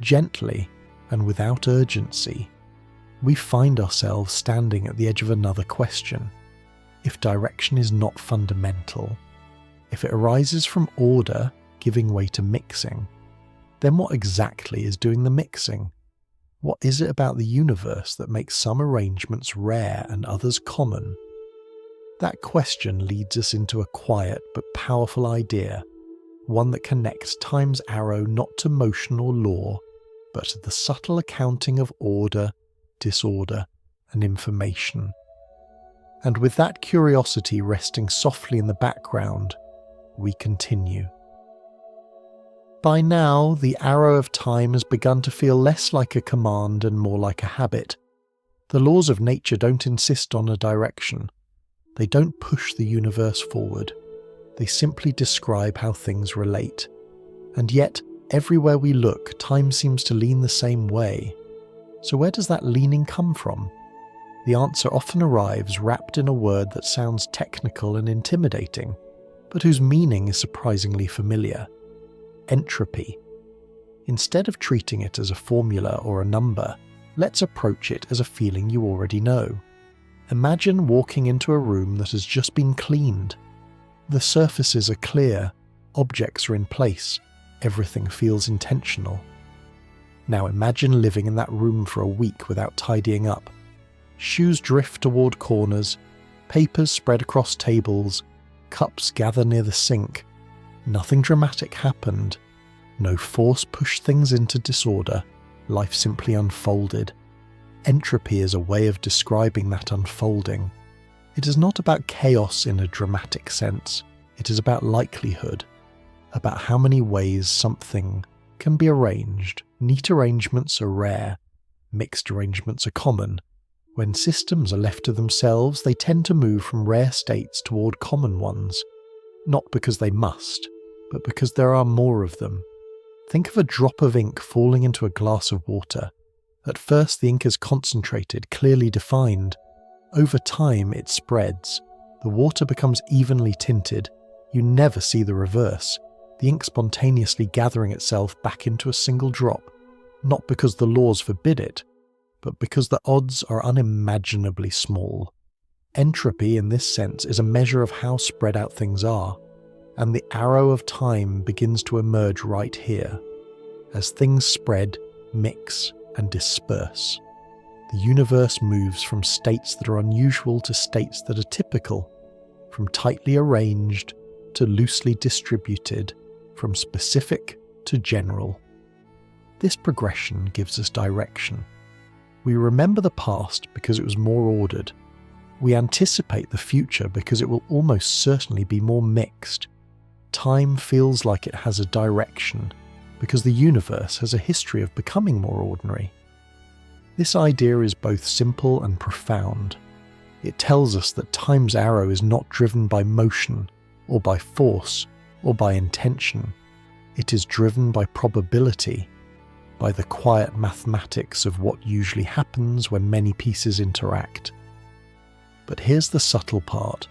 gently and without urgency, we find ourselves standing at the edge of another question. If direction is not fundamental, if it arises from order giving way to mixing, then what exactly is doing the mixing? What is it about the universe that makes some arrangements rare and others common? That question leads us into a quiet but powerful idea, one that connects time's arrow not to motion or law, but to the subtle accounting of order, disorder, and information. And with that curiosity resting softly in the background, we continue. By now, the arrow of time has begun to feel less like a command and more like a habit. The laws of nature don't insist on a direction. They don't push the universe forward. They simply describe how things relate. And yet, everywhere we look, time seems to lean the same way. So where does that leaning come from? The answer often arrives wrapped in a word that sounds technical and intimidating, but whose meaning is surprisingly familiar. Entropy. Instead of treating it as a formula or a number, let's approach it as a feeling you already know. Imagine walking into a room that has just been cleaned. The surfaces are clear, objects are in place, everything feels intentional. Now imagine living in that room for a week without tidying up. Shoes drift toward corners, papers spread across tables, cups gather near the sink. Nothing dramatic happened. No force pushed things into disorder. Life simply unfolded. Entropy is a way of describing that unfolding. It is not about chaos in a dramatic sense. It is about likelihood, about how many ways something can be arranged. Neat arrangements are rare. Mixed arrangements are common. When systems are left to themselves, they tend to move from rare states toward common ones. Not because they must, but because there are more of them. Think of a drop of ink falling into a glass of water. At first the ink is concentrated, clearly defined. Over time it spreads. The water becomes evenly tinted. You never see the reverse. The ink spontaneously gathering itself back into a single drop, not because the laws forbid it, but because the odds are unimaginably small. Entropy in this sense is a measure of how spread out things are, and the arrow of time begins to emerge right here. As things spread, mix, and disperse, the universe moves from states that are unusual to states that are typical, from tightly arranged to loosely distributed, from specific to general. This progression gives us direction. We remember the past because it was more ordered. We anticipate the future because it will almost certainly be more mixed. Time feels like it has a direction because the universe has a history of becoming more ordinary. This idea is both simple and profound. It tells us that time's arrow is not driven by motion, or by force, or by intention. It is driven by probability, by the quiet mathematics of what usually happens when many pieces interact. But here's the subtle part.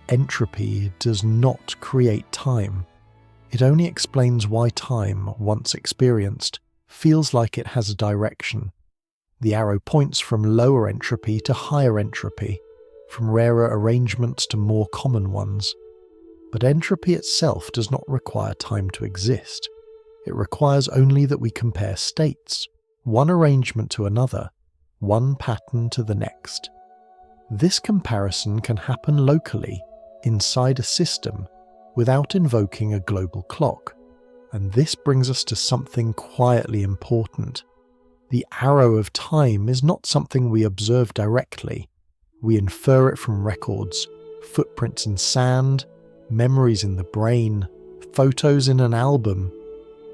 Entropy does not create time. It only explains why time, once experienced, feels like it has a direction. The arrow points from lower entropy to higher entropy, from rarer arrangements to more common ones. But entropy itself does not require time to exist. It requires only that we compare states, one arrangement to another, one pattern to the next. This comparison can happen locally, inside a system, without invoking a global clock. And this brings us to something quietly important. The arrow of time is not something we observe directly. We infer it from records, footprints in sand, memories in the brain, photos in an album.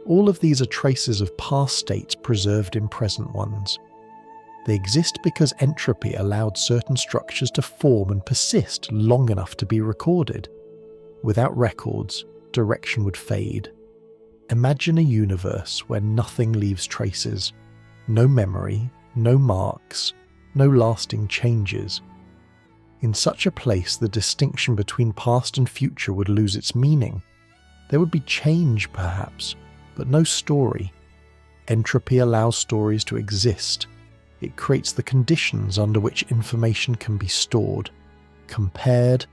All of these are traces of past states preserved in present ones. They exist because entropy allowed certain structures to form and persist long enough to be recorded. Without records, direction would fade. Imagine a universe where nothing leaves traces. No memory, no marks, no lasting changes. In such a place, the distinction between past and future would lose its meaning. There would be change, perhaps, but no story. Entropy allows stories to exist. It creates the conditions under which information can be stored, compared,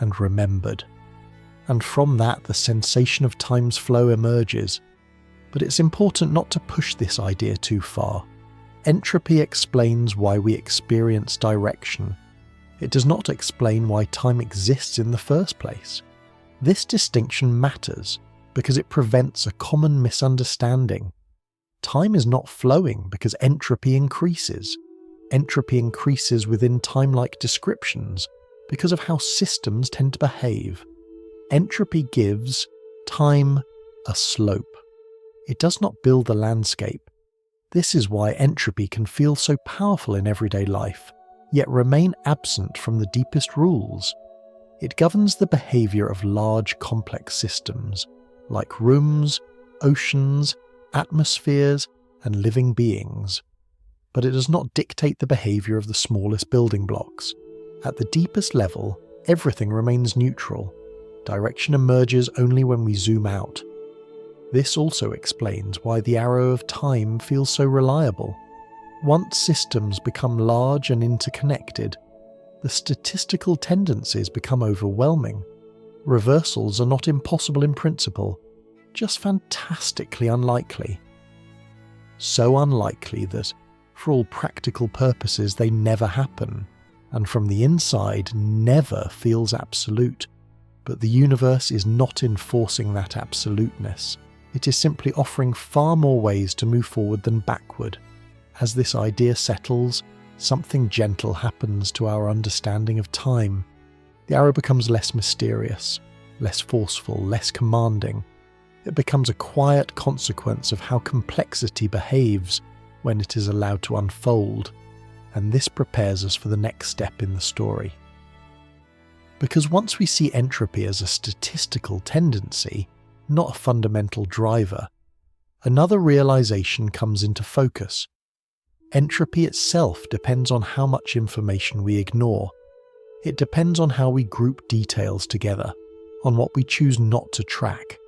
and remembered. And from that, the sensation of time's flow emerges. But it's important not to push this idea too far. Entropy explains why we experience direction. It does not explain why time exists in the first place. This distinction matters because it prevents a common misunderstanding. Time is not flowing because entropy increases. Entropy increases within time-like descriptions because of how systems tend to behave. Entropy gives time a slope. It does not build the landscape. This is why entropy can feel so powerful in everyday life, yet remain absent from the deepest rules. It governs the behavior of large, complex systems, like rooms, oceans, atmospheres, and living beings. But it does not dictate the behavior of the smallest building blocks. At the deepest level, everything remains neutral. Direction emerges only when we zoom out. This also explains why the arrow of time feels so reliable. Once systems become large and interconnected, the statistical tendencies become overwhelming. Reversals are not impossible in principle, just fantastically unlikely. So unlikely that, for all practical purposes, they never happen, and from the inside never feels absolute. But the universe is not enforcing that absoluteness. It is simply offering far more ways to move forward than backward. As this idea settles, something gentle happens to our understanding of time. The arrow becomes less mysterious, less forceful, less commanding. It becomes a quiet consequence of how complexity behaves when it is allowed to unfold, and this prepares us for the next step in the story. Because once we see entropy as a statistical tendency, not a fundamental driver, another realization comes into focus. Entropy itself depends on how much information we ignore. It depends on how we group details together, on what we choose not to track.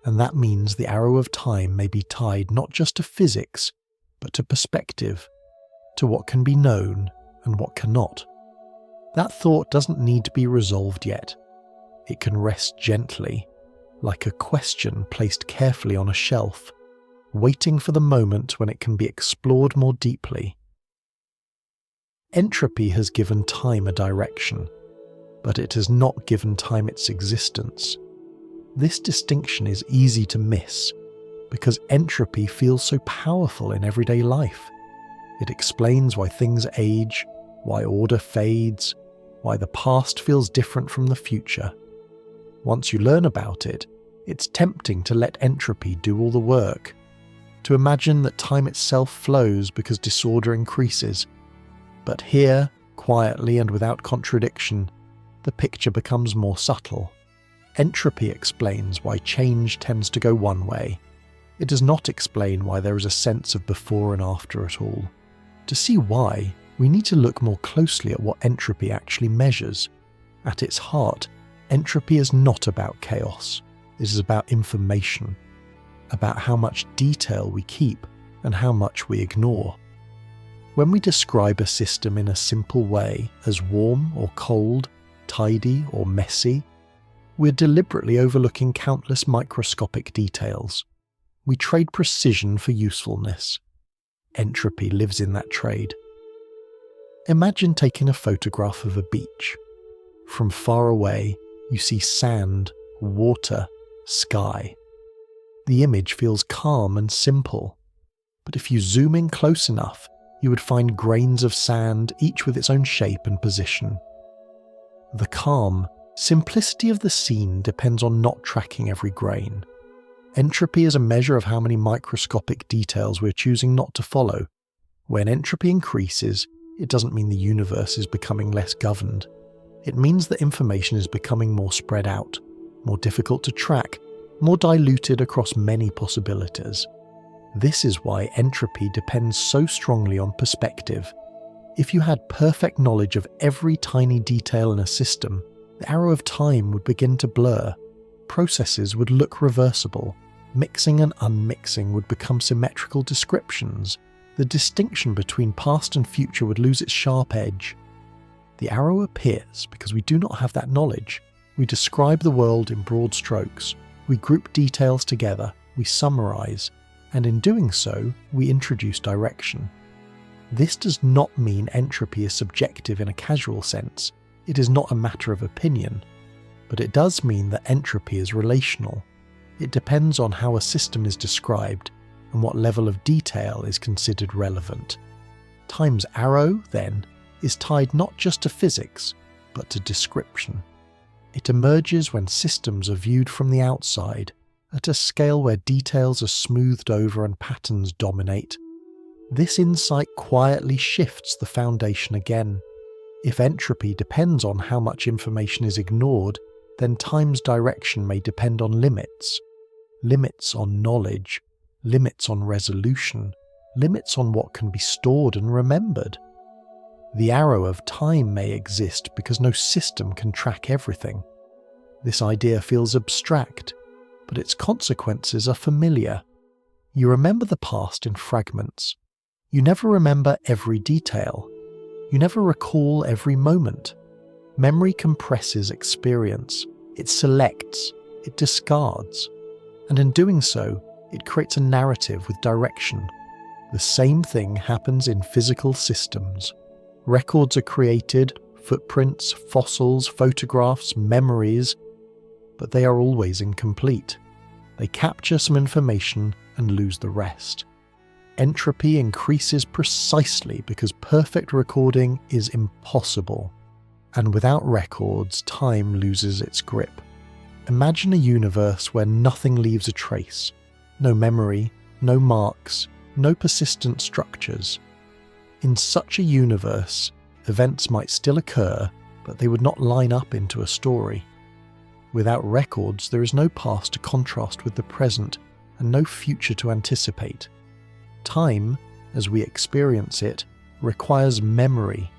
And that means the arrow of time may be tied not just to physics, but to perspective, to what can be known and what cannot. That thought doesn't need to be resolved yet. It can rest gently, like a question placed carefully on a shelf, waiting for the moment when it can be explored more deeply. Entropy has given time a direction, but it has not given time its existence. This distinction is easy to miss because entropy feels so powerful in everyday life. It explains why things age, why order fades, why the past feels different from the future. Once you learn about it, it's tempting to let entropy do all the work, to imagine that time itself flows because disorder increases. But here, quietly and without contradiction, the picture becomes more subtle. Entropy explains why change tends to go one way. It does not explain why there is a sense of before and after at all. To see why, we need to look more closely at what entropy actually measures. At its heart, entropy is not about chaos. It is about information, about how much detail we keep and how much we ignore. When we describe a system in a simple way as warm or cold, tidy or messy, we're deliberately overlooking countless microscopic details. We trade precision for usefulness. Entropy lives in that trade. Imagine taking a photograph of a beach. From far away, you see sand, water, sky. The image feels calm and simple, but if you zoom in close enough, you would find grains of sand, each with its own shape and position. The calm, simplicity of the scene depends on not tracking every grain. Entropy is a measure of how many microscopic details we're choosing not to follow. When entropy increases, it doesn't mean the universe is becoming less governed. It means that information is becoming more spread out, more difficult to track, more diluted across many possibilities. This is why entropy depends so strongly on perspective. If you had perfect knowledge of every tiny detail in a system, the arrow of time would begin to blur. Processes would look reversible. Mixing and unmixing would become symmetrical descriptions. The distinction between past and future would lose its sharp edge. The arrow appears because we do not have that knowledge. We describe the world in broad strokes. We group details together. We summarize. And in doing so, we introduce direction. This does not mean entropy is subjective in a casual sense. It is not a matter of opinion. But it does mean that entropy is relational. It depends on how a system is described and what level of detail is considered relevant. Time's arrow, then, is tied not just to physics, but to description. It emerges when systems are viewed from the outside, at a scale where details are smoothed over and patterns dominate. This insight quietly shifts the foundation again. If entropy depends on how much information is ignored, then time's direction may depend on limits. Limits on knowledge, limits on resolution, limits on what can be stored and remembered. The arrow of time may exist because no system can track everything. This idea feels abstract, but its consequences are familiar. You remember the past in fragments. You never remember every detail. You never recall every moment. Memory compresses experience. It selects. It discards. And in doing so, it creates a narrative with direction. The same thing happens in physical systems. Records are created, footprints, fossils, photographs, memories, but they are always incomplete. They capture some information and lose the rest. Entropy increases precisely because perfect recording is impossible. And without records, time loses its grip. Imagine a universe where nothing leaves a trace. No memory, no marks, no persistent structures. In such a universe, events might still occur, but they would not line up into a story. Without records, there is no past to contrast with the present and no future to anticipate. Time, as we experience it, requires memory,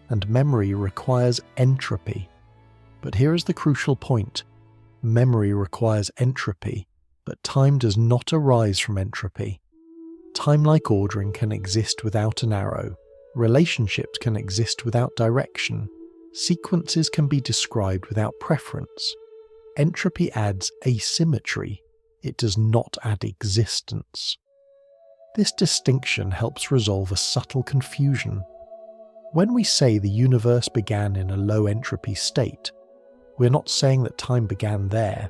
and memory requires entropy. But here is the crucial point. Memory requires entropy, but time does not arise from entropy. Time-like ordering can exist without an arrow. Relationships can exist without direction. Sequences can be described without preference. Entropy adds asymmetry. It does not add existence. This distinction helps resolve a subtle confusion. When we say the universe began in a low entropy state, we're not saying that time began there.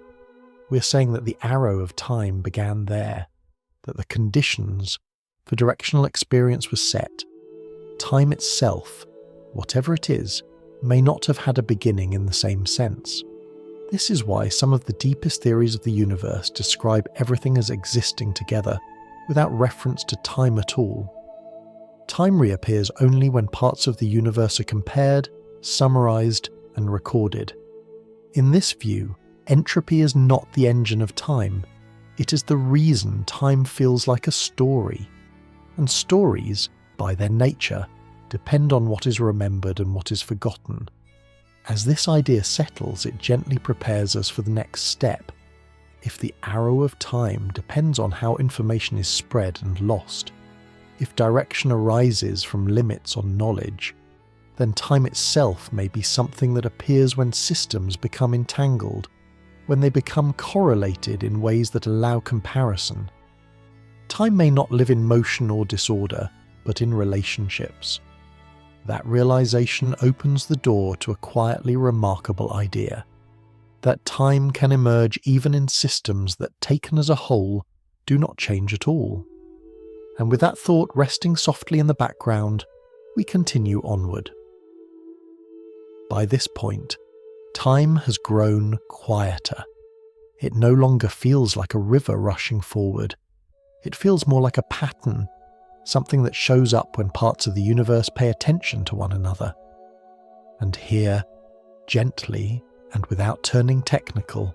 We're saying that the arrow of time began there, that the conditions for directional experience were set. Time itself, whatever it is, may not have had a beginning in the same sense. This is why some of the deepest theories of the universe describe everything as existing together, without reference to time at all. Time reappears only when parts of the universe are compared, summarized, and recorded. In this view, entropy is not the engine of time. It is the reason time feels like a story. And stories, by their nature, depend on what is remembered and what is forgotten. As this idea settles, it gently prepares us for the next step. If the arrow of time depends on how information is spread and lost, if direction arises from limits on knowledge, then time itself may be something that appears when systems become entangled, when they become correlated in ways that allow comparison. Time may not live in motion or disorder, but in relationships. That realization opens the door to a quietly remarkable idea, that time can emerge even in systems that, taken as a whole, do not change at all. And with that thought resting softly in the background, we continue onward. By this point, time has grown quieter. It no longer feels like a river rushing forward. It feels more like a pattern, something that shows up when parts of the universe pay attention to one another. And here, gently and without turning technical,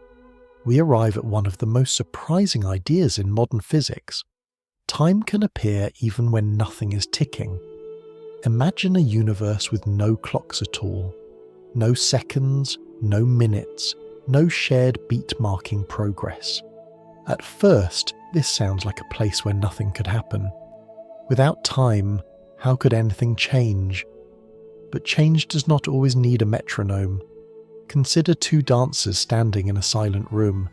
we arrive at one of the most surprising ideas in modern physics. Time can appear even when nothing is ticking. Imagine a universe with no clocks at all. No seconds, no minutes, no shared beat marking progress. At first, this sounds like a place where nothing could happen. Without time, how could anything change? But change does not always need a metronome. Consider two dancers standing in a silent room.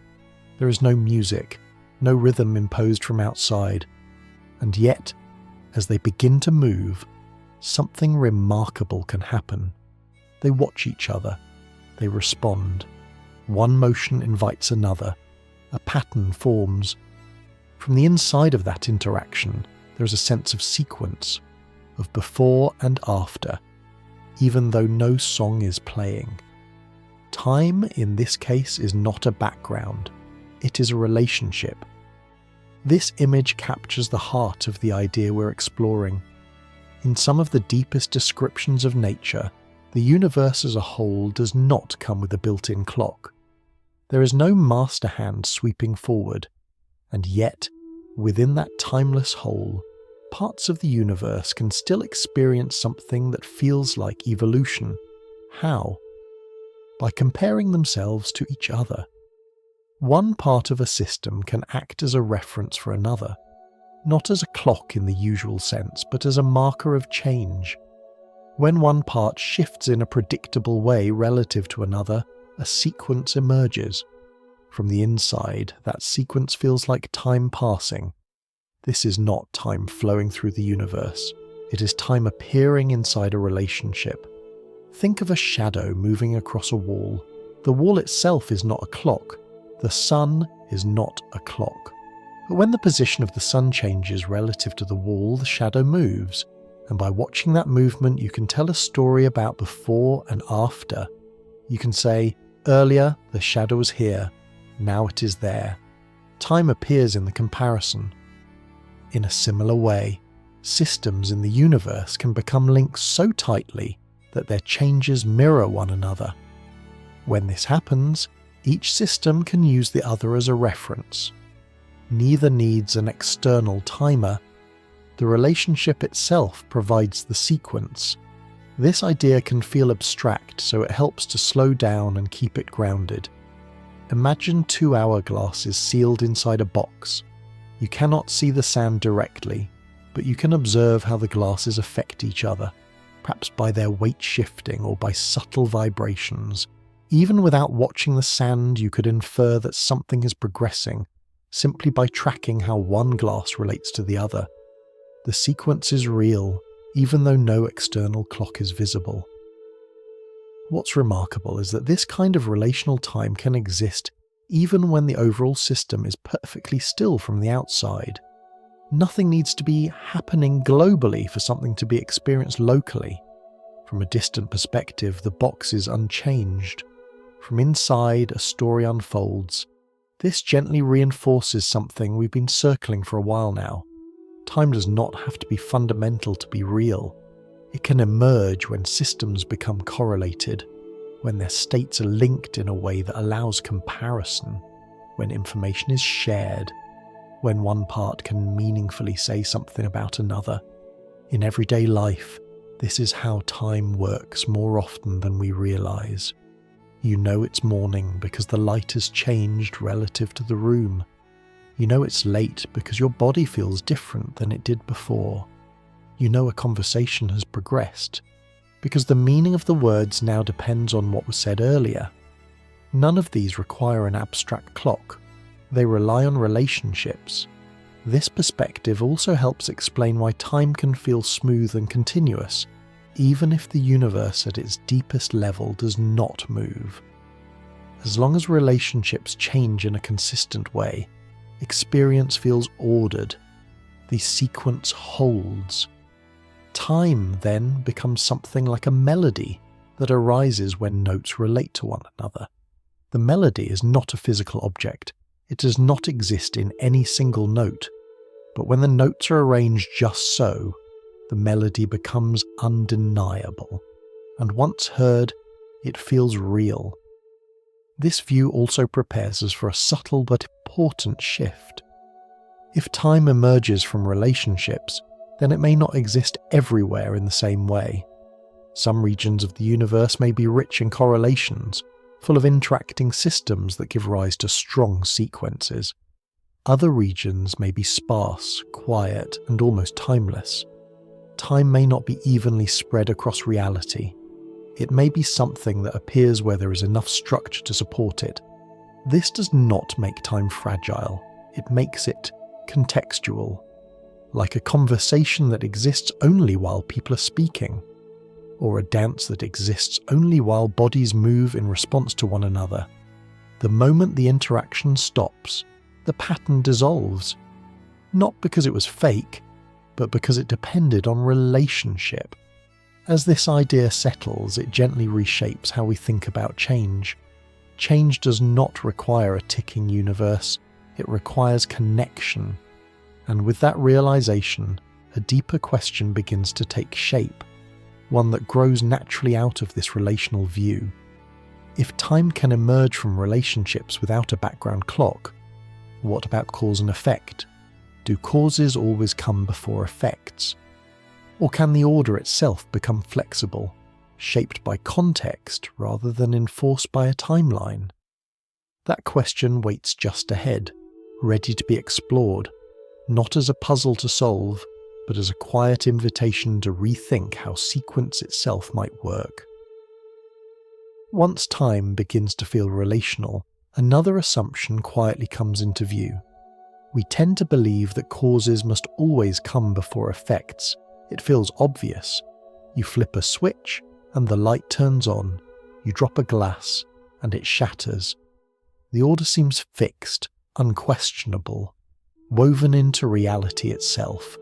There is no music, no rhythm imposed from outside. And yet, as they begin to move, something remarkable can happen. They watch each other. They respond. One motion invites another. A pattern forms. From the inside of that interaction, there is a sense of sequence, of before and after, even though no song is playing. Time, in this case, is not a background. It is a relationship. This image captures the heart of the idea we're exploring. In some of the deepest descriptions of nature, the universe as a whole does not come with a built-in clock. There is no master hand sweeping forward, and yet, within that timeless whole, parts of the universe can still experience something that feels like evolution. How? By comparing themselves to each other. One part of a system can act as a reference for another, not as a clock in the usual sense, but as a marker of change. When one part shifts in a predictable way relative to another, a sequence emerges. From the inside, that sequence feels like time passing. This is not time flowing through the universe. It is time appearing inside a relationship. Think of a shadow moving across a wall. The wall itself is not a clock. The sun is not a clock. But when the position of the sun changes relative to the wall, the shadow moves. And by watching that movement, you can tell a story about before and after. You can say, earlier the shadow was here, now it is there. Time appears in the comparison. In a similar way, systems in the universe can become linked so tightly that their changes mirror one another. When this happens, each system can use the other as a reference. Neither needs an external timer. The relationship itself provides the sequence. This idea can feel abstract, so it helps to slow down and keep it grounded. Imagine two hourglasses sealed inside a box. You cannot see the sand directly, but you can observe how the glasses affect each other, perhaps by their weight shifting or by subtle vibrations. Even without watching the sand, you could infer that something is progressing, simply by tracking how one glass relates to the other. The sequence is real, even though no external clock is visible. What's remarkable is that this kind of relational time can exist even when the overall system is perfectly still from the outside. Nothing needs to be happening globally for something to be experienced locally. From a distant perspective, the box is unchanged. From inside, a story unfolds. This gently reinforces something we've been circling for a while now. Time does not have to be fundamental to be real. It can emerge when systems become correlated, when their states are linked in a way that allows comparison, when information is shared, when one part can meaningfully say something about another. In everyday life, this is how time works more often than we realize. You know it's morning because the light has changed relative to the room. You know it's late because your body feels different than it did before. You know a conversation has progressed because the meaning of the words now depends on what was said earlier. None of these require an abstract clock. They rely on relationships. This perspective also helps explain why time can feel smooth and continuous, even if the universe at its deepest level does not move. As long as relationships change in a consistent way, experience feels ordered. The sequence holds. Time then becomes something like a melody that arises when notes relate to one another. The melody is not a physical object. It does not exist in any single note. But when the notes are arranged just so, the melody becomes undeniable. And once heard, it feels real. This view also prepares us for a subtle but important shift. If time emerges from relationships, then it may not exist everywhere in the same way. Some regions of the universe may be rich in correlations, full of interacting systems that give rise to strong sequences. Other regions may be sparse, quiet, and almost timeless. Time may not be evenly spread across reality. It may be something that appears where there is enough structure to support it. This does not make time fragile. It makes it contextual, like a conversation that exists only while people are speaking, or a dance that exists only while bodies move in response to one another. The moment the interaction stops, the pattern dissolves, not because it was fake, but because it depended on relationship. As this idea settles, it gently reshapes how we think about change. Change does not require a ticking universe, it requires connection. And with that realization, a deeper question begins to take shape, one that grows naturally out of this relational view. If time can emerge from relationships without a background clock, what about cause and effect? Do causes always come before effects? Or can the order itself become flexible, shaped by context rather than enforced by a timeline? That question waits just ahead, ready to be explored, not as a puzzle to solve, but as a quiet invitation to rethink how sequence itself might work. Once time begins to feel relational, Another assumption quietly comes into view. We tend to believe that causes must always come before effects. It feels obvious. You flip a switch and the light turns on. You drop a glass and it shatters. The order seems fixed, unquestionable, woven into reality itself.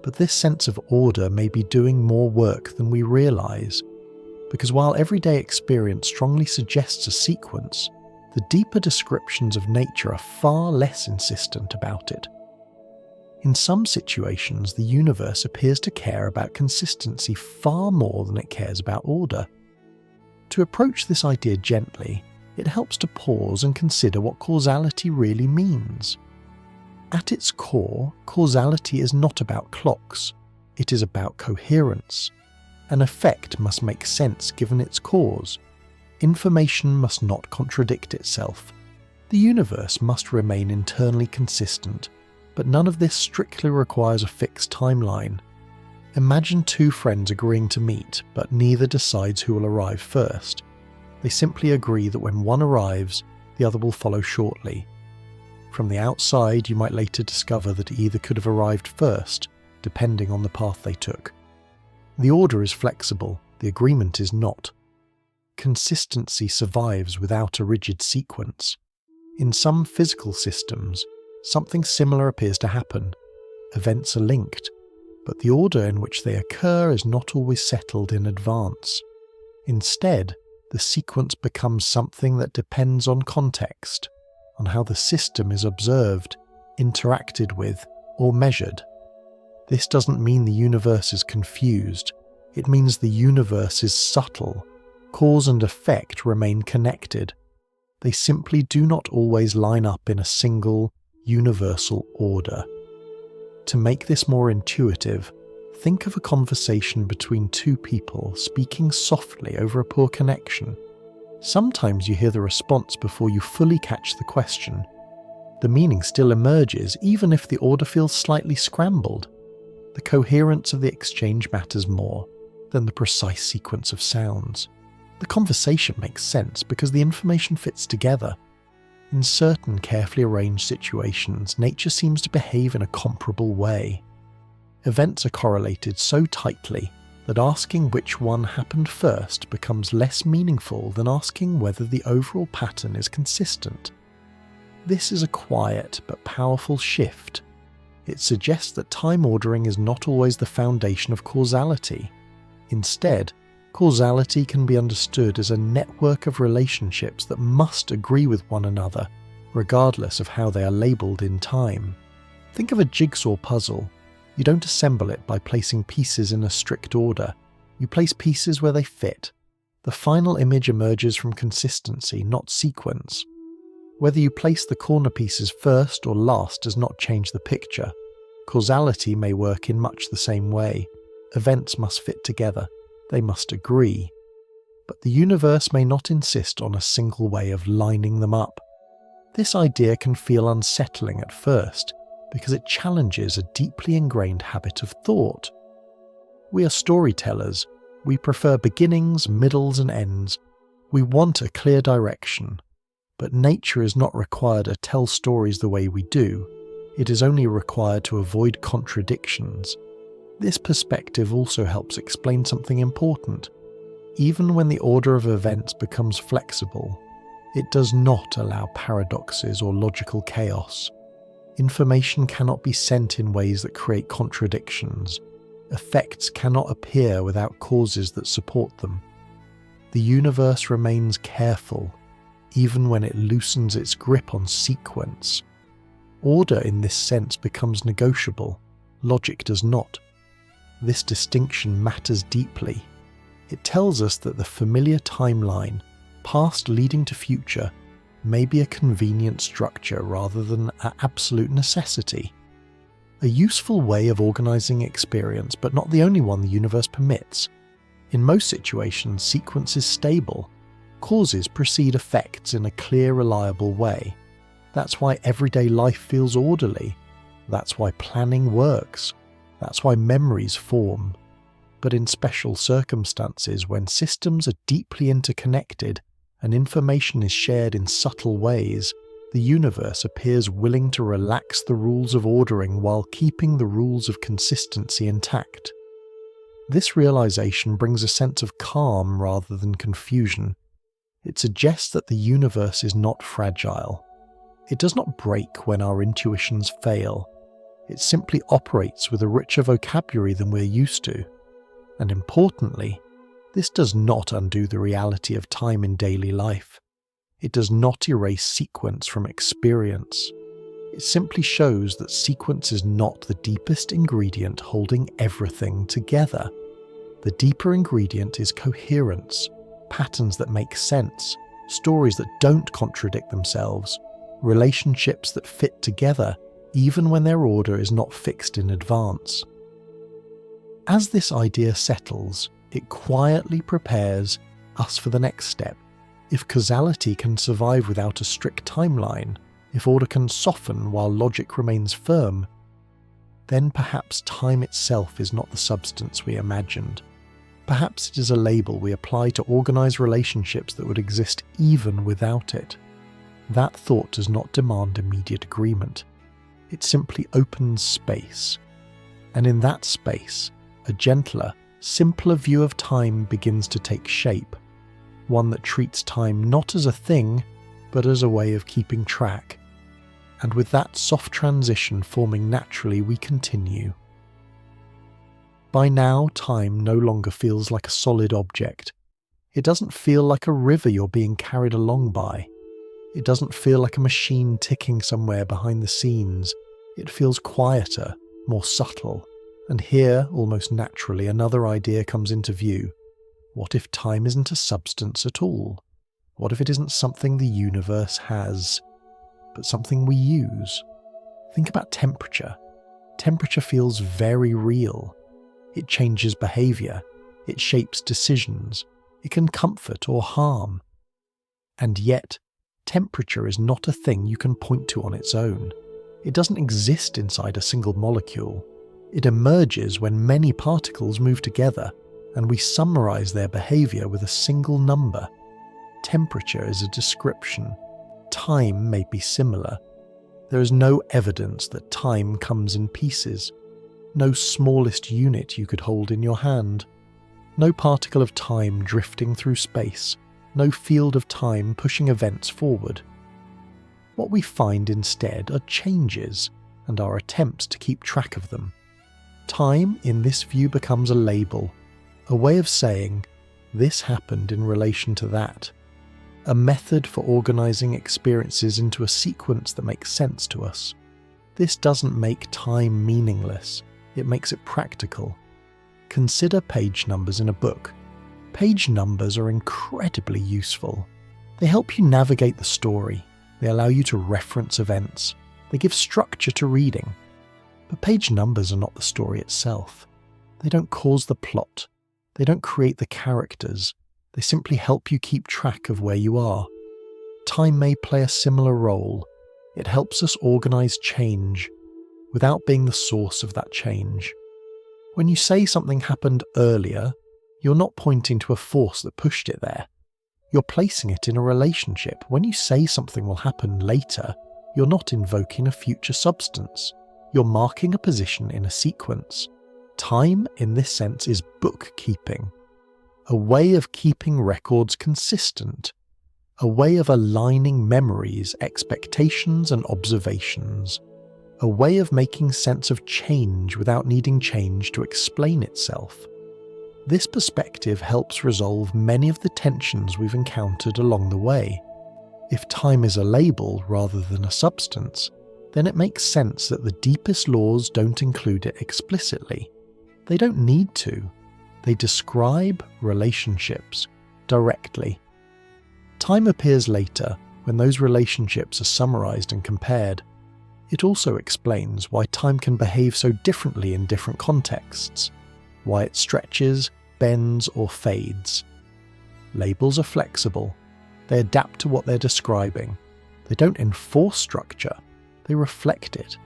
But this sense of order may be doing more work than we realize, because while everyday experience strongly suggests a sequence, the deeper descriptions of nature are far less insistent about it. In some situations, the universe appears to care about consistency far more than it cares about order. To approach this idea gently, it helps to pause and consider what causality really means. At its core, causality is not about clocks, it is about coherence. An effect must make sense given its cause. Information must not contradict itself. The universe must remain internally consistent, but none of this strictly requires a fixed timeline. Imagine two friends agreeing to meet, but neither decides who will arrive first. They simply agree that when one arrives, the other will follow shortly. From the outside, you might later discover that either could have arrived first, depending on the path they took. The order is flexible, the agreement is not. Consistency survives without a rigid sequence. In some physical systems, something similar appears to happen. Events are linked, but the order in which they occur is not always settled in advance. Instead, the sequence becomes something that depends on context, on how the system is observed, interacted with, or measured. This doesn't mean the universe is confused. It means the universe is subtle. Cause and effect remain connected. They simply do not always line up in a single, universal order. To make this more intuitive, think of a conversation between two people speaking softly over a poor connection. Sometimes you hear the response before you fully catch the question. The meaning still emerges even if the order feels slightly scrambled. The coherence of the exchange matters more than the precise sequence of sounds. The conversation makes sense because the information fits together. In certain carefully arranged situations, nature seems to behave in a comparable way. Events are correlated so tightly that asking which one happened first becomes less meaningful than asking whether the overall pattern is consistent. This is a quiet but powerful shift. It suggests that time ordering is not always the foundation of causality. Instead, causality can be understood as a network of relationships that must agree with one another, regardless of how they are labelled in time. Think of a jigsaw puzzle. You don't assemble it by placing pieces in a strict order. You place pieces where they fit. The final image emerges from consistency, not sequence. Whether you place the corner pieces first or last does not change the picture. Causality may work in much the same way. Events must fit together. They must agree. But the universe may not insist on a single way of lining them up. This idea can feel unsettling at first because it challenges a deeply ingrained habit of thought. We are storytellers. We prefer beginnings, middles, and ends. We want a clear direction. But nature is not required to tell stories the way we do. It is only required to avoid contradictions. This perspective also helps explain something important. Even when the order of events becomes flexible, it does not allow paradoxes or logical chaos. Information cannot be sent in ways that create contradictions. Effects cannot appear without causes that support them. The universe remains careful, even when it loosens its grip on sequence. Order in this sense becomes negotiable. Logic does not. This distinction matters deeply. It tells us that the familiar timeline, past leading to future, may be a convenient structure rather than an absolute necessity. A useful way of organizing experience, but not the only one the universe permits. In most situations, sequence is stable. Causes precede effects in a clear, reliable way. That's why everyday life feels orderly. That's why planning works. That's why memories form. But in special circumstances, when systems are deeply interconnected and information is shared in subtle ways, the universe appears willing to relax the rules of ordering while keeping the rules of consistency intact. This realization brings a sense of calm rather than confusion. It suggests that the universe is not fragile. It does not break when our intuitions fail. It simply operates with a richer vocabulary than we're used to. And importantly, this does not undo the reality of time in daily life. It does not erase sequence from experience. It simply shows that sequence is not the deepest ingredient holding everything together. The deeper ingredient is coherence, patterns that make sense, stories that don't contradict themselves, relationships that fit together even when their order is not fixed in advance. As this idea settles, it quietly prepares us for the next step. If causality can survive without a strict timeline, if order can soften while logic remains firm, then perhaps time itself is not the substance we imagined. Perhaps it is a label we apply to organize relationships that would exist even without it. That thought does not demand immediate agreement. It simply opens space. And in that space, a gentler, simpler view of time begins to take shape, one that treats time not as a thing, but as a way of keeping track. And with that soft transition forming naturally, we continue. By now, time no longer feels like a solid object. It doesn't feel like a river you're being carried along by. It doesn't feel like a machine ticking somewhere behind the scenes. It feels quieter, more subtle. And here, almost naturally, another idea comes into view. What if time isn't a substance at all? What if it isn't something the universe has, but something we use? Think about temperature. Temperature feels very real. It changes behavior. It shapes decisions. It can comfort or harm. And yet, temperature is not a thing you can point to on its own. It doesn't exist inside a single molecule. It emerges when many particles move together, and we summarize their behavior with a single number. Temperature is a description. Time may be similar. There is no evidence that time comes in pieces. No smallest unit you could hold in your hand. No particle of time drifting through space. No field of time pushing events forward. What we find instead are changes, and our attempts to keep track of them. Time, in this view, becomes a label, a way of saying, this happened in relation to that, a method for organizing experiences into a sequence that makes sense to us. This doesn't make time meaningless, it makes it practical. Consider page numbers in a book. Page numbers are incredibly useful. They help you navigate the story, they allow you to reference events, they give structure to reading. But page numbers are not the story itself. They don't cause the plot. They don't create the characters. They simply help you keep track of where you are. Time may play a similar role. It helps us organize change without being the source of that change. When you say something happened earlier, you're not pointing to a force that pushed it there. You're placing it in a relationship. When you say something will happen later, you're not invoking a future substance. You're marking a position in a sequence. Time, in this sense, is bookkeeping. A way of keeping records consistent. A way of aligning memories, expectations, and observations. A way of making sense of change without needing change to explain itself. This perspective helps resolve many of the tensions we've encountered along the way. If time is a label rather than a substance, then it makes sense that the deepest laws don't include it explicitly. They don't need to. They describe relationships directly. Time appears later, when those relationships are summarized and compared. It also explains why time can behave so differently in different contexts, why it stretches, bends, or fades. Labels are flexible. They adapt to what they're describing. They don't enforce structure. They reflect it,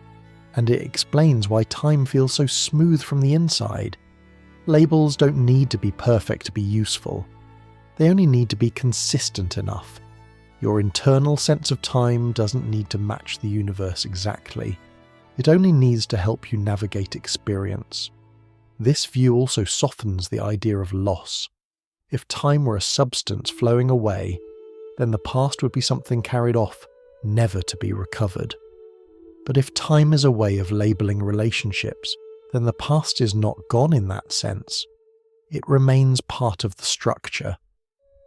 and it explains why time feels so smooth from the inside. Labels don't need to be perfect to be useful. They only need to be consistent enough. Your internal sense of time doesn't need to match the universe exactly. It only needs to help you navigate experience. This view also softens the idea of loss. If time were a substance flowing away, then the past would be something carried off, never to be recovered. But if time is a way of labeling relationships, then the past is not gone in that sense. It remains part of the structure.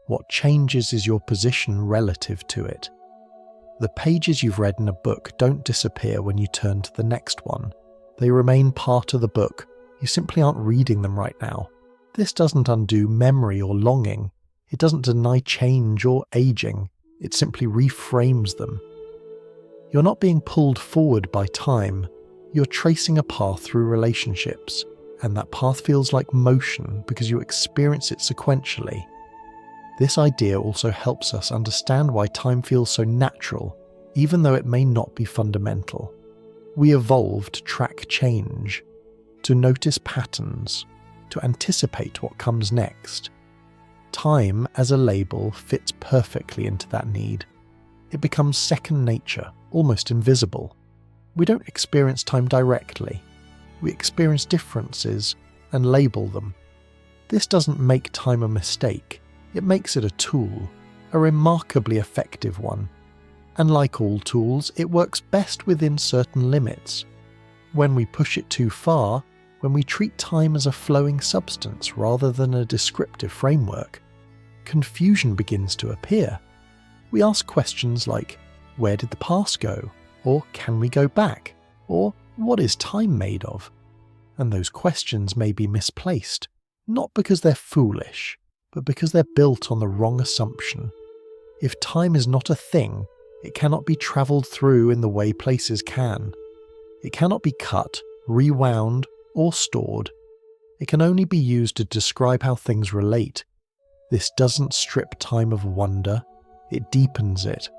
What changes is your position relative to it. The pages you've read in a book don't disappear when you turn to the next one. They remain part of the book. You simply aren't reading them right now. This doesn't undo memory or longing. It doesn't deny change or aging. It simply reframes them. You're not being pulled forward by time. You're tracing a path through relationships, and that path feels like motion because you experience it sequentially. This idea also helps us understand why time feels so natural, even though it may not be fundamental. We evolved to track change, to notice patterns, to anticipate what comes next. Time as a label fits perfectly into that need. It becomes second nature, almost invisible. We don't experience time directly. We experience differences and label them. This doesn't make time a mistake. It makes it a tool, a remarkably effective one. And like all tools, it works best within certain limits. When we push it too far, when we treat time as a flowing substance rather than a descriptive framework, confusion begins to appear. We ask questions like, where did the past go? Or can we go back? Or what is time made of? And those questions may be misplaced, not because they're foolish, but because they're built on the wrong assumption. If time is not a thing, it cannot be travelled through in the way places can. It cannot be cut, rewound, or stored. It can only be used to describe how things relate. This doesn't strip time of wonder, it deepens it.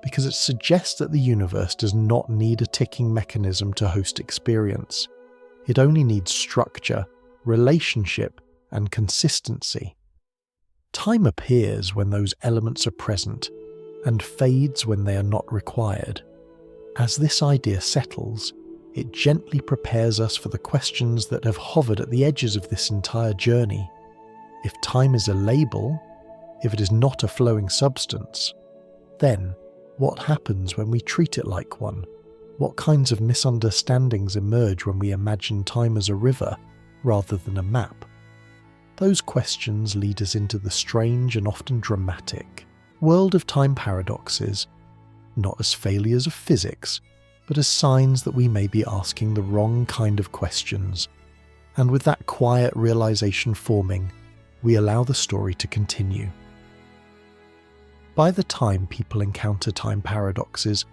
Because it suggests that the universe does not need a ticking mechanism to host experience. It only needs structure, relationship, and consistency. Time appears when those elements are present, and fades when they are not required. As this idea settles, it gently prepares us for the questions that have hovered at the edges of this entire journey. If time is a label, if it is not a flowing substance, then what happens when we treat it like one? What kinds of misunderstandings emerge when we imagine time as a river rather than a map? Those questions lead us into the strange and often dramatic world of time paradoxes, not as failures of physics, but as signs that we may be asking the wrong kind of questions. And with that quiet realization forming, we allow the story to continue. By the time people encounter time paradoxes,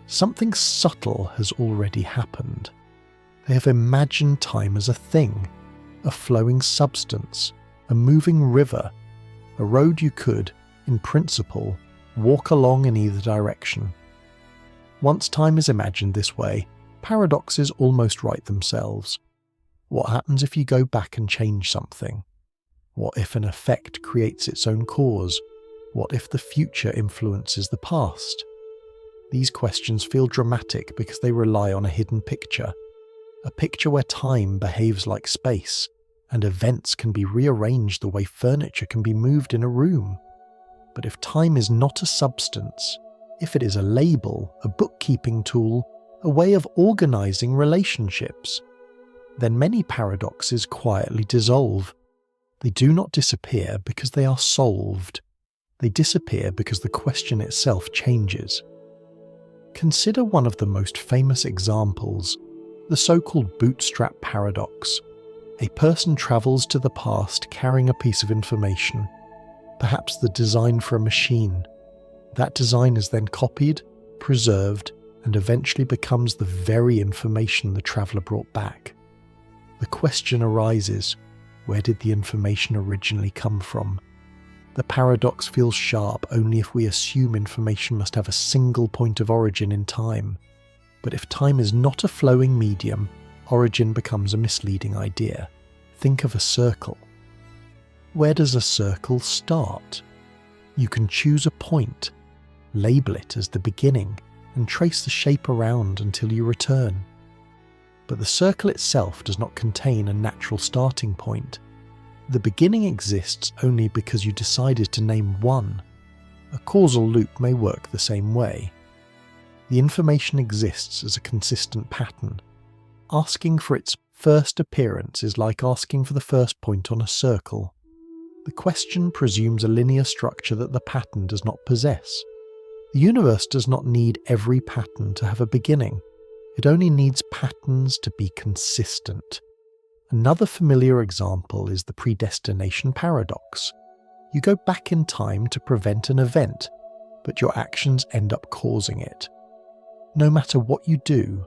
something subtle has already happened. They have imagined time as a thing, a flowing substance, a moving river, a road you could, in principle, walk along in either direction. Once time is imagined this way, paradoxes almost write themselves. What happens if you go back and change something? What if an effect creates its own cause? What if the future influences the past? These questions feel dramatic because they rely on a hidden picture. A picture where time behaves like space, and events can be rearranged the way furniture can be moved in a room. But if time is not a substance, if it is a label, a bookkeeping tool, a way of organizing relationships, then many paradoxes quietly dissolve. They do not disappear because they are solved. They disappear because the question itself changes. Consider one of the most famous examples, the so-called bootstrap paradox. A person travels to the past carrying a piece of information, perhaps the design for a machine. That design is then copied, preserved, and eventually becomes the very information the traveller brought back. The question arises, where did the information originally come from? The paradox feels sharp only if we assume information must have a single point of origin in time. But if time is not a flowing medium, origin becomes a misleading idea. Think of a circle. Where does a circle start? You can choose a point, label it as the beginning, and trace the shape around until you return. But the circle itself does not contain a natural starting point. The beginning exists only because you decided to name one. A causal loop may work the same way. The information exists as a consistent pattern. Asking for its first appearance is like asking for the first point on a circle. The question presumes a linear structure that the pattern does not possess. The universe does not need every pattern to have a beginning. It only needs patterns to be consistent. Another familiar example is the predestination paradox. You go back in time to prevent an event, but your actions end up causing it. No matter what you do,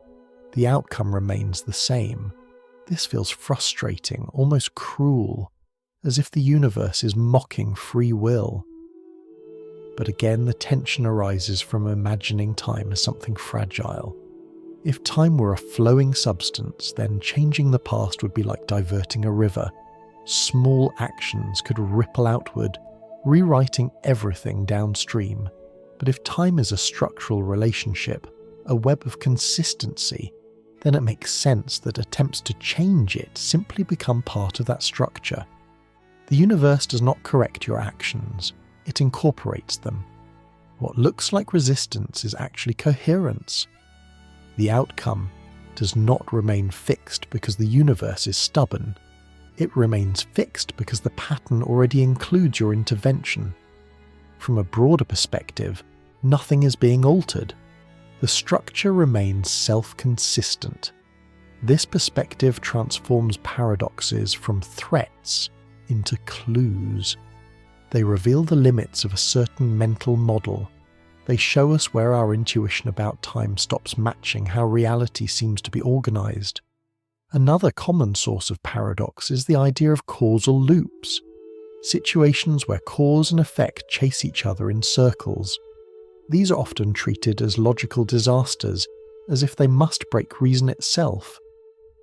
the outcome remains the same. This feels frustrating, almost cruel, as if the universe is mocking free will. But again, the tension arises from imagining time as something fragile. If time were a flowing substance, then changing the past would be like diverting a river. Small actions could ripple outward, rewriting everything downstream. But if time is a structural relationship, a web of consistency, then it makes sense that attempts to change it simply become part of that structure. The universe does not correct your actions, it incorporates them. What looks like resistance is actually coherence. The outcome does not remain fixed because the universe is stubborn. It remains fixed because the pattern already includes your intervention. From a broader perspective, nothing is being altered. The structure remains self-consistent. This perspective transforms paradoxes from threats into clues. They reveal the limits of a certain mental model. They show us where our intuition about time stops matching how reality seems to be organized. Another common source of paradox is the idea of causal loops, situations where cause and effect chase each other in circles. These are often treated as logical disasters, as if they must break reason itself.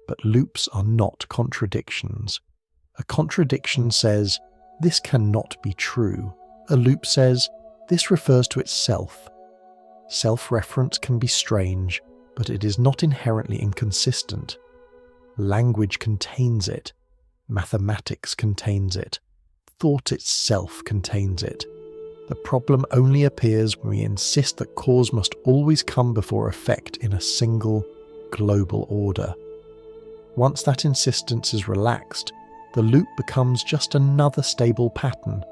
But loops are not contradictions. A contradiction says, "This cannot be true." A loop says, "This refers to itself." Self-reference can be strange, but it is not inherently inconsistent. Language contains it. Mathematics contains it. Thought itself contains it. The problem only appears when we insist that cause must always come before effect in a single, global order. Once that insistence is relaxed, the loop becomes just another stable pattern.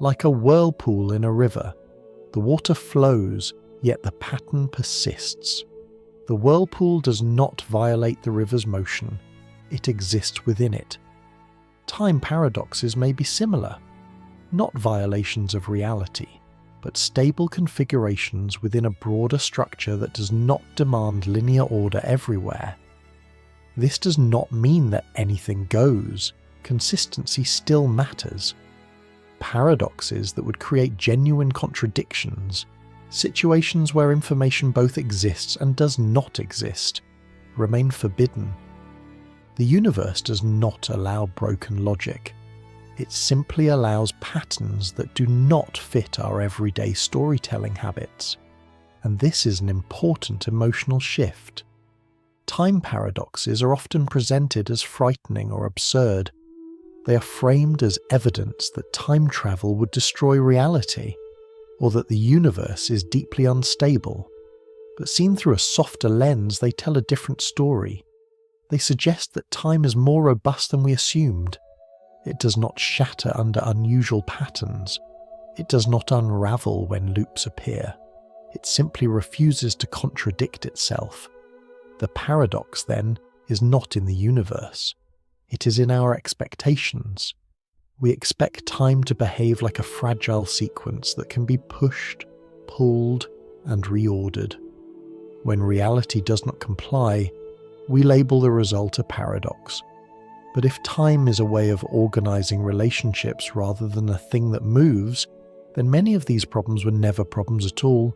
Like a whirlpool in a river, the water flows, yet the pattern persists. The whirlpool does not violate the river's motion, it exists within it. Time paradoxes may be similar, not violations of reality, but stable configurations within a broader structure that does not demand linear order everywhere. This does not mean that anything goes. Consistency still matters. Paradoxes that would create genuine contradictions, situations where information both exists and does not exist, remain forbidden. The universe does not allow broken logic. It simply allows patterns that do not fit our everyday storytelling habits. And this is an important emotional shift. Time paradoxes are often presented as frightening or absurd. They are framed as evidence that time travel would destroy reality, or that the universe is deeply unstable. But seen through a softer lens, they tell a different story. They suggest that time is more robust than we assumed. It does not shatter under unusual patterns. It does not unravel when loops appear. It simply refuses to contradict itself. The paradox, then, is not in the universe. It is in our expectations. We expect time to behave like a fragile sequence that can be pushed, pulled, and reordered. When reality does not comply, we label the result a paradox. But if time is a way of organizing relationships rather than a thing that moves, then many of these problems were never problems at all.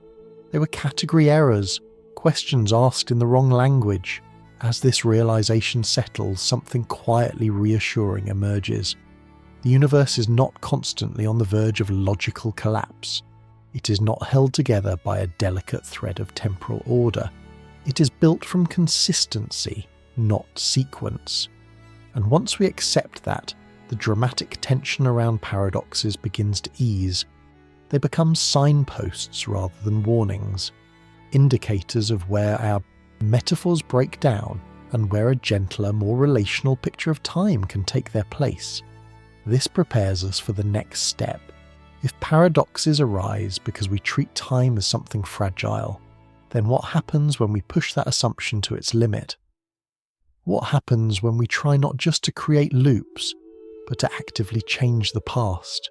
They were category errors, questions asked in the wrong language. As this realization settles, something quietly reassuring emerges. The universe is not constantly on the verge of logical collapse. It is not held together by a delicate thread of temporal order. It is built from consistency, not sequence. And once we accept that, the dramatic tension around paradoxes begins to ease. They become signposts rather than warnings, indicators of where our metaphors break down and where a gentler, more relational picture of time can take their place. This prepares us for the next step. If paradoxes arise because we treat time as something fragile, then what happens when we push that assumption to its limit? What happens when we try not just to create loops, but to actively change the past?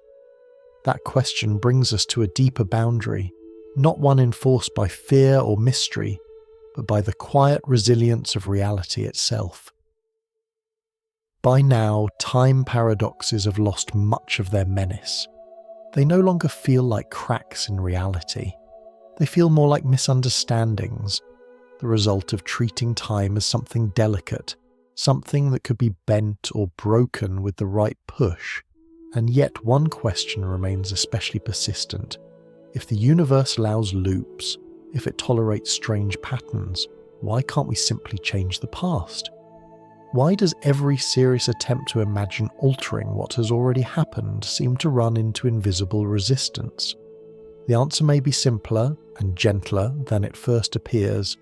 That question brings us to a deeper boundary, not one enforced by fear or mystery, but by the quiet resilience of reality itself. By now, time paradoxes have lost much of their menace. They no longer feel like cracks in reality. They feel more like misunderstandings, the result of treating time as something delicate, something that could be bent or broken with the right push. And yet one question remains especially persistent. If the universe allows loops, if it tolerates strange patterns, why can't we simply change the past? Why does every serious attempt to imagine altering what has already happened seem to run into invisible resistance? The answer may be simpler and gentler than it first appears.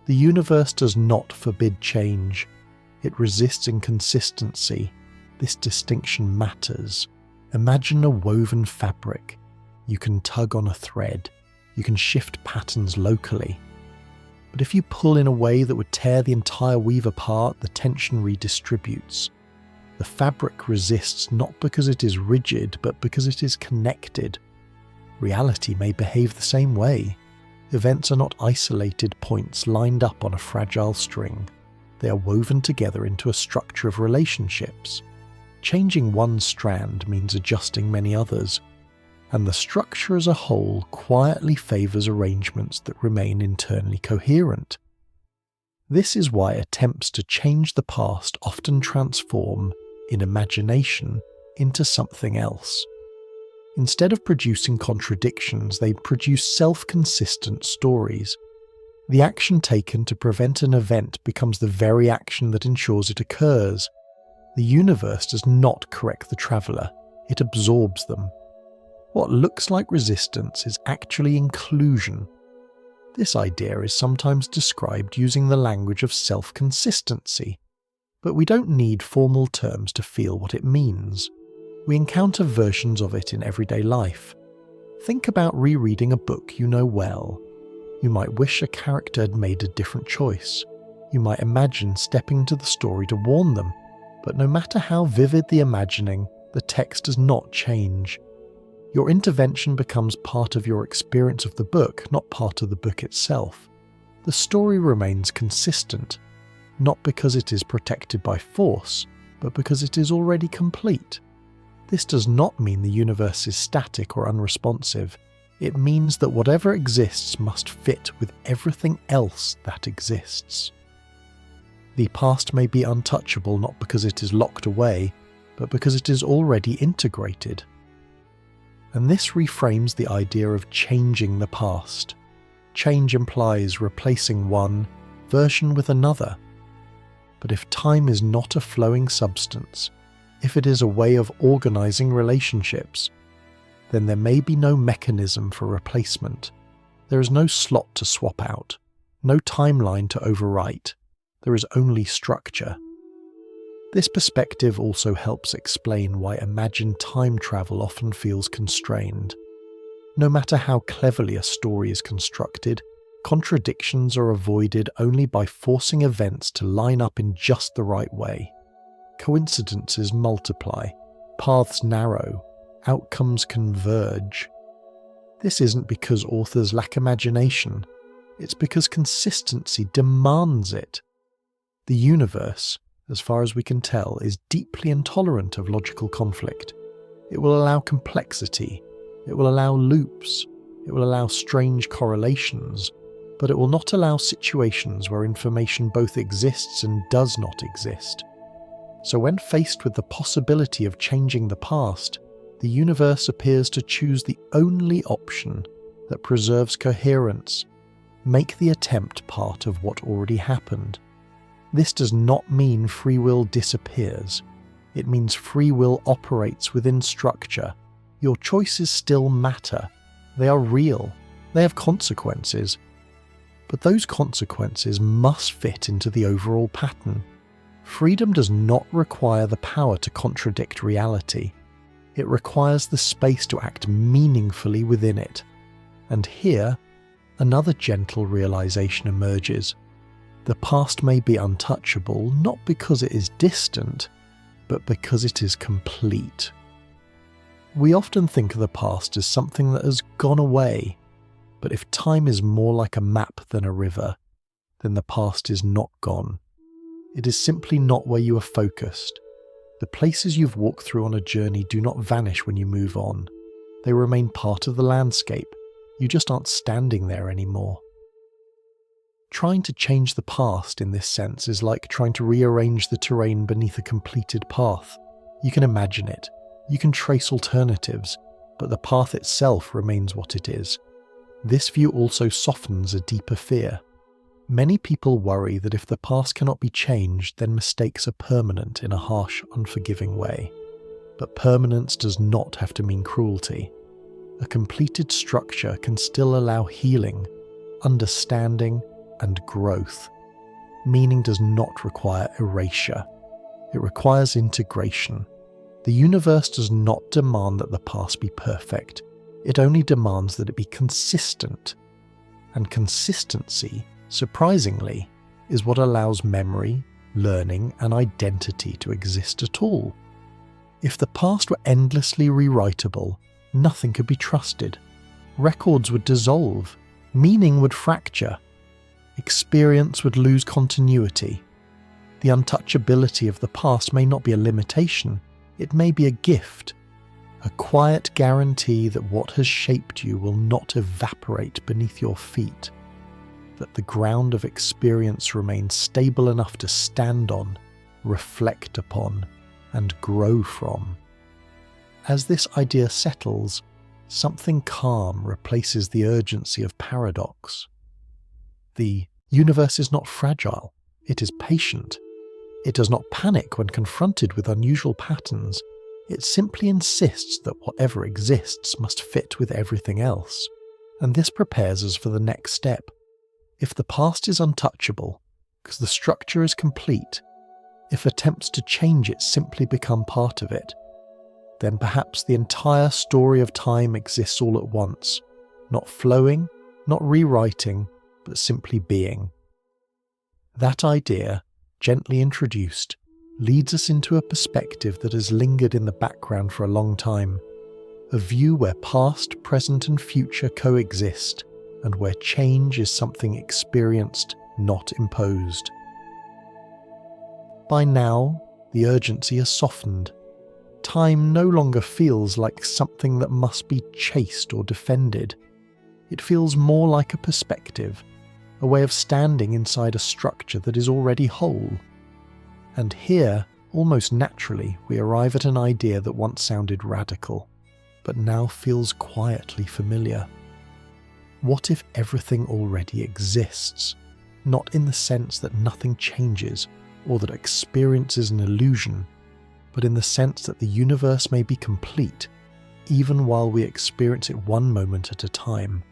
The universe does not forbid change. It resists inconsistency. This distinction matters. Imagine a woven fabric. You can tug on a thread. You can shift patterns locally. But if you pull in a way that would tear the entire weave apart, the tension redistributes. The fabric resists not because it is rigid, but because it is connected. Reality may behave the same way. Events are not isolated points lined up on a fragile string. They are woven together into a structure of relationships. Changing one strand means adjusting many others, and the structure as a whole quietly favours arrangements that remain internally coherent. This is why attempts to change the past often transform, in imagination, into something else. Instead of producing contradictions, they produce self-consistent stories. The action taken to prevent an event becomes the very action that ensures it occurs. The universe does not correct the traveller, it absorbs them. What looks like resistance is actually inclusion. This idea is sometimes described using the language of self-consistency, but we don't need formal terms to feel what it means. We encounter versions of it in everyday life. Think about rereading a book you know well. You might wish a character had made a different choice. You might imagine stepping into the story to warn them, but no matter how vivid the imagining, the text does not change. Your intervention becomes part of your experience of the book, not part of the book itself. The story remains consistent, not because it is protected by force, but because it is already complete. This does not mean the universe is static or unresponsive. It means that whatever exists must fit with everything else that exists. The past may be untouchable not because it is locked away, but because it is already integrated. And this reframes the idea of changing the past. Change implies replacing one version with another. But if time is not a flowing substance, if it is a way of organizing relationships, then there may be no mechanism for replacement. There is no slot to swap out, no timeline to overwrite. There is only structure. This perspective also helps explain why imagined time travel often feels constrained. No matter how cleverly a story is constructed, contradictions are avoided only by forcing events to line up in just the right way. Coincidences multiply, paths narrow, outcomes converge. This isn't because authors lack imagination, it's because consistency demands it. The universe, as far as we can tell, is deeply intolerant of logical conflict. It will allow complexity, it will allow loops, it will allow strange correlations, but it will not allow situations where information both exists and does not exist. So when faced with the possibility of changing the past, the universe appears to choose the only option that preserves coherence: make the attempt part of what already happened. This does not mean free will disappears. It means free will operates within structure. Your choices still matter. They are real. They have consequences. But those consequences must fit into the overall pattern. Freedom does not require the power to contradict reality. It requires the space to act meaningfully within it. And here, another gentle realization emerges. The past may be untouchable, not because it is distant, but because it is complete. We often think of the past as something that has gone away, but if time is more like a map than a river, then the past is not gone. It is simply not where you are focused. The places you've walked through on a journey do not vanish when you move on. They remain part of the landscape. You just aren't standing there anymore. Trying to change the past in this sense is like trying to rearrange the terrain beneath a completed path. You can imagine it. You can trace alternatives, but the path itself remains what it is. This view also softens a deeper fear. Many people worry that if the past cannot be changed, then mistakes are permanent in a harsh, unforgiving way. But permanence does not have to mean cruelty. A completed structure can still allow healing, understanding, and growth. Meaning does not require erasure. It requires integration. The universe does not demand that the past be perfect. It only demands that it be consistent. And consistency, surprisingly, is what allows memory, learning, and identity to exist at all. If the past were endlessly rewritable, nothing could be trusted. Records would dissolve. Meaning would fracture. Experience would lose continuity. The untouchability of the past may not be a limitation. It may be a gift. A quiet guarantee that what has shaped you will not evaporate beneath your feet. That the ground of experience remains stable enough to stand on, reflect upon, and grow from. As this idea settles, something calm replaces the urgency of paradox. The universe is not fragile, it is patient. It does not panic when confronted with unusual patterns. It simply insists that whatever exists must fit with everything else. And this prepares us for the next step. If the past is untouchable, because the structure is complete, if attempts to change it simply become part of it, then perhaps the entire story of time exists all at once, not flowing, not rewriting, but simply being. That idea, gently introduced, leads us into a perspective that has lingered in the background for a long time, a view where past, present and future coexist, and where change is something experienced, not imposed. By now, the urgency has softened. Time no longer feels like something that must be chased or defended. It feels more like a perspective, a way of standing inside a structure that is already whole. And here, almost naturally, we arrive at an idea that once sounded radical, but now feels quietly familiar. What if everything already exists? Not in the sense that nothing changes, or that experience is an illusion, but in the sense that the universe may be complete, even while we experience it one moment at a time.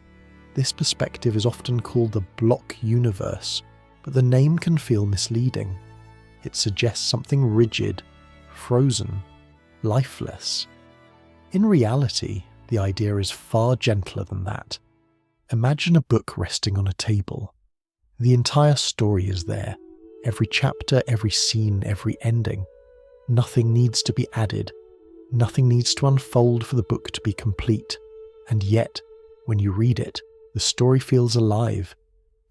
This perspective is often called the block universe, but the name can feel misleading. It suggests something rigid, frozen, lifeless. In reality, the idea is far gentler than that. Imagine a book resting on a table. The entire story is there, every chapter, every scene, every ending. Nothing needs to be added. Nothing needs to unfold for the book to be complete. And yet, when you read it, the story feels alive.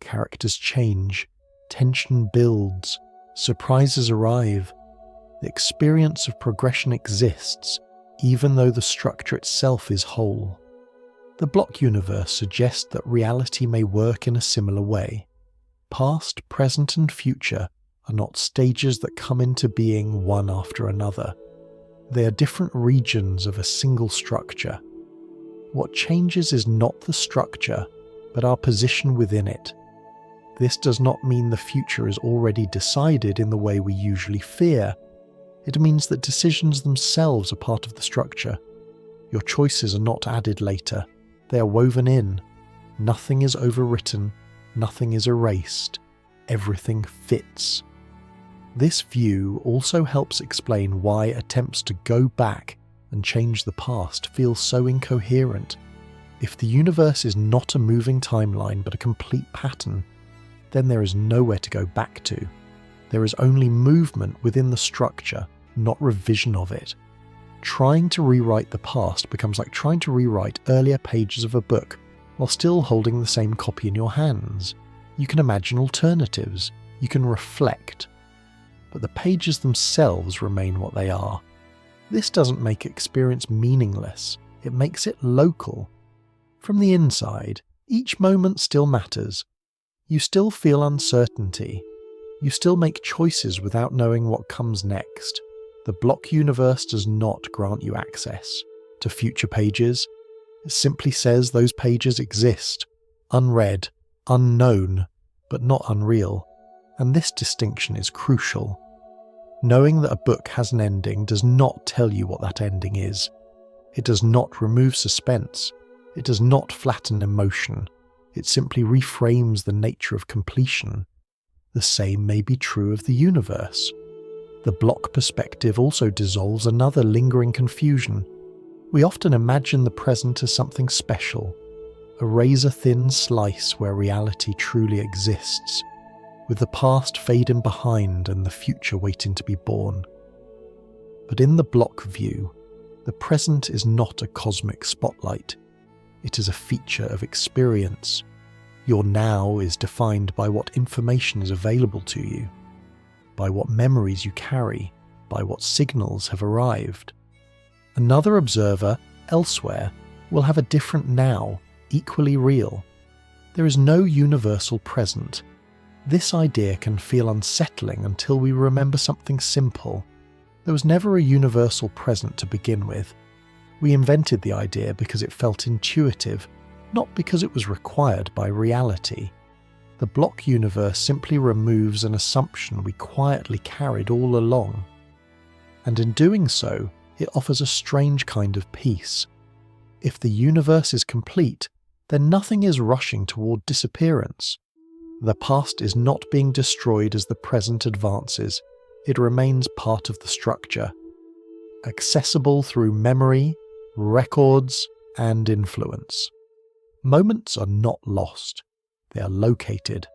Characters change, tension builds, surprises arrive. The experience of progression exists, even though the structure itself is whole. The block universe suggests that reality may work in a similar way. Past, present and future are not stages that come into being one after another. They are different regions of a single structure. What changes is not the structure, but our position within it. This does not mean the future is already decided in the way we usually fear. It means that decisions themselves are part of the structure. Your choices are not added later. They are woven in. Nothing is overwritten. Nothing is erased. Everything fits. This view also helps explain why attempts to go back and change the past feel so incoherent. If the universe is not a moving timeline but a complete pattern, then there is nowhere to go back to. There is only movement within the structure, not revision of it. Trying to rewrite the past becomes like trying to rewrite earlier pages of a book while still holding the same copy in your hands. You can imagine alternatives. You can reflect. But the pages themselves remain what they are. This doesn't make experience meaningless. It makes it local. From the inside, each moment still matters. You still feel uncertainty. You still make choices without knowing what comes next. The block universe does not grant you access to future pages. It simply says those pages exist, unread, unknown, but not unreal. And this distinction is crucial. Knowing that a book has an ending does not tell you what that ending is. It does not remove suspense. It does not flatten emotion. It simply reframes the nature of completion. The same may be true of the universe. The block perspective also dissolves another lingering confusion. We often imagine the present as something special, a razor-thin slice where reality truly exists, with the past fading behind and the future waiting to be born. But in the block view, the present is not a cosmic spotlight. It is a feature of experience. Your now is defined by what information is available to you, by what memories you carry, by what signals have arrived. Another observer, elsewhere, will have a different now, equally real. There is no universal present. This idea can feel unsettling until we remember something simple. There was never a universal present to begin with. We invented the idea because it felt intuitive, not because it was required by reality. The block universe simply removes an assumption we quietly carried all along. And in doing so, it offers a strange kind of peace. If the universe is complete, then nothing is rushing toward disappearance. The past is not being destroyed as the present advances. It remains part of the structure, accessible through memory, records, and influence. Moments are not lost. They are located.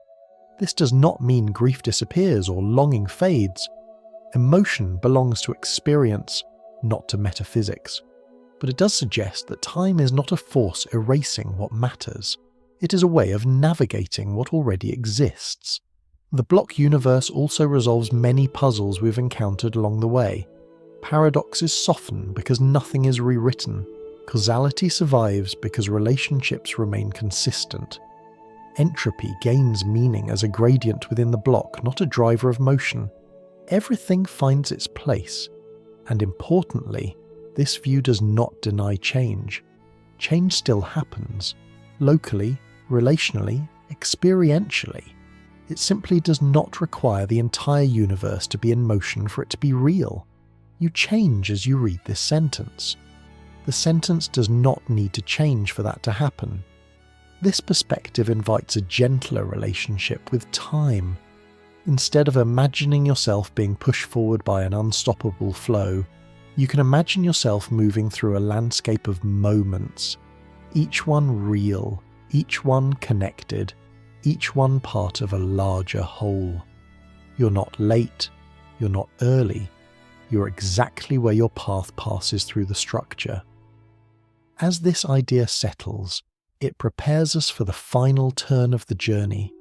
This does not mean grief disappears or longing fades. Emotion belongs to experience, not to metaphysics. But it does suggest that time is not a force erasing what matters. It is a way of navigating what already exists. The block universe also resolves many puzzles we've encountered along the way. Paradoxes soften because nothing is rewritten. Causality survives because relationships remain consistent. Entropy gains meaning as a gradient within the block, not a driver of motion. Everything finds its place. And importantly, this view does not deny change. Change still happens, locally, relationally, experientially. It simply does not require the entire universe to be in motion for it to be real. You change as you read this sentence. The sentence does not need to change for that to happen. This perspective invites a gentler relationship with time. Instead of imagining yourself being pushed forward by an unstoppable flow, you can imagine yourself moving through a landscape of moments, each one real, each one connected, each one part of a larger whole. You're not late, you're not early, you're exactly where your path passes through the structure. As this idea settles, it prepares us for the final turn of the journey.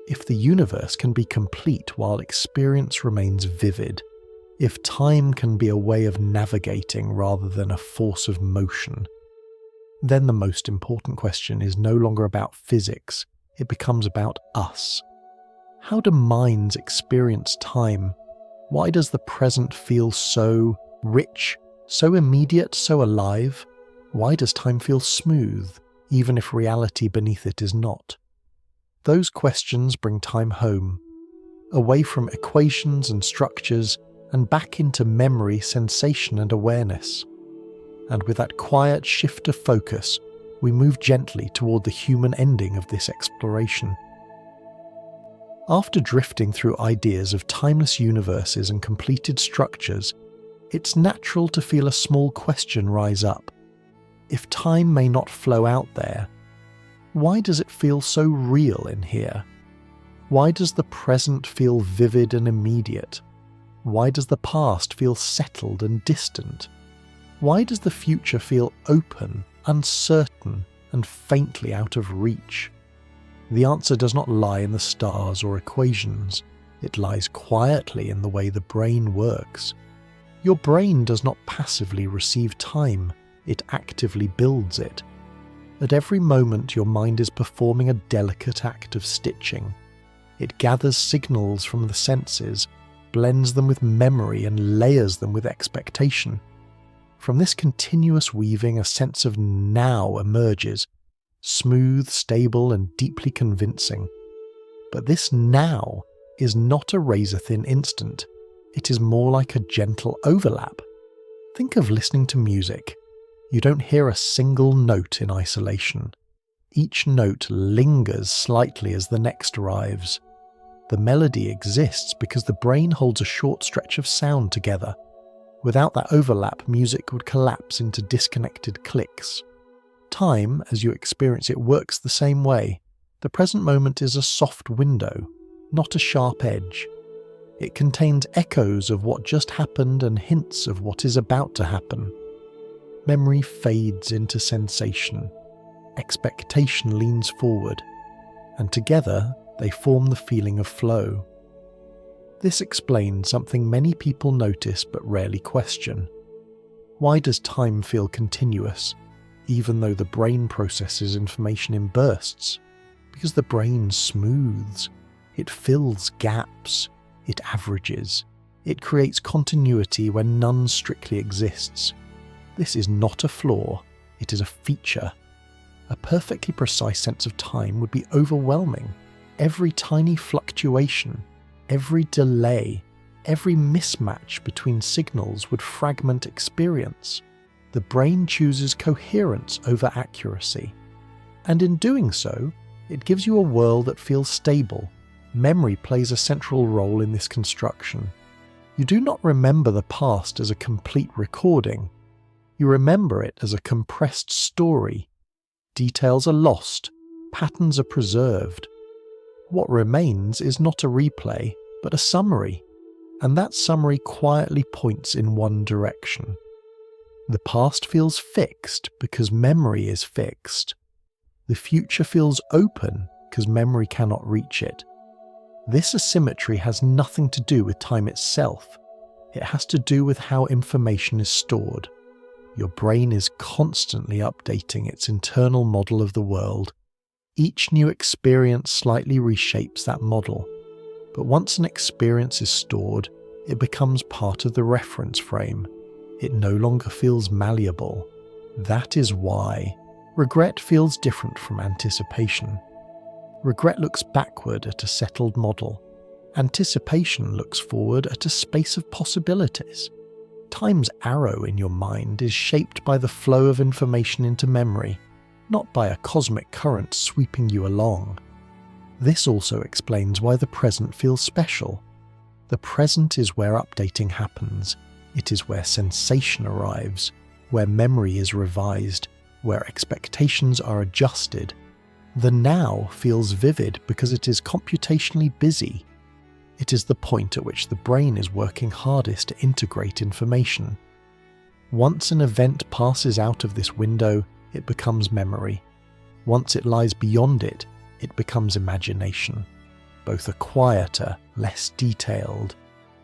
If the universe can be complete while experience remains vivid, if time can be a way of navigating rather than a force of motion, then the most important question is no longer about physics, it becomes about us. How do minds experience time? Why does the present feel so rich, so immediate, so alive? Why does time feel smooth, even if reality beneath it is not? Those questions bring time home, away from equations and structures, and back into memory, sensation, and awareness. And with that quiet shift of focus, we move gently toward the human ending of this exploration. After drifting through ideas of timeless universes and completed structures, it's natural to feel a small question rise up. If time may not flow out there, why does it feel so real in here? Why does the present feel vivid and immediate? Why does the past feel settled and distant? Why does the future feel open, uncertain, and faintly out of reach? The answer does not lie in the stars or equations. It lies quietly in the way the brain works. Your brain does not passively receive time, it actively builds it. At every moment your mind is performing a delicate act of stitching. It gathers signals from the senses, blends them with memory and layers them with expectation. From this continuous weaving a sense of now emerges, smooth, stable, and deeply convincing. But this now is not a razor-thin instant. It is more like a gentle overlap. Think of listening to music. You don't hear a single note in isolation. Each note lingers slightly as the next arrives. The melody exists because the brain holds a short stretch of sound together. Without that overlap, music would collapse into disconnected clicks. Time, as you experience it, works the same way. The present moment is a soft window, not a sharp edge. It contains echoes of what just happened and hints of what is about to happen. Memory fades into sensation. Expectation leans forward, and together they form the feeling of flow. This explains something many people notice but rarely question. Why does time feel continuous, even though the brain processes information in bursts? Because the brain smooths, it fills gaps, it averages, it creates continuity where none strictly exists. This is not a flaw, it is a feature. A perfectly precise sense of time would be overwhelming. Every tiny fluctuation, every delay, every mismatch between signals would fragment experience. The brain chooses coherence over accuracy. And in doing so, it gives you a world that feels stable. Memory plays a central role in this construction. You do not remember the past as a complete recording. You remember it as a compressed story. Details are lost, patterns are preserved. What remains is not a replay, but a summary, and that summary quietly points in one direction. The past feels fixed because memory is fixed. The future feels open because memory cannot reach it. This asymmetry has nothing to do with time itself. It has to do with how information is stored. Your brain is constantly updating its internal model of the world. Each new experience slightly reshapes that model. But once an experience is stored, it becomes part of the reference frame. It no longer feels malleable. That is why regret feels different from anticipation. Regret looks backward at a settled model. Anticipation looks forward at a space of possibilities. Time's arrow in your mind is shaped by the flow of information into memory, not by a cosmic current sweeping you along. This also explains why the present feels special. The present is where updating happens. It is where sensation arrives, where memory is revised, where expectations are adjusted. The now feels vivid because it is computationally busy. It is the point at which the brain is working hardest to integrate information. Once an event passes out of this window, it becomes memory. Once it lies beyond it, it becomes imagination. Both are quieter, less detailed,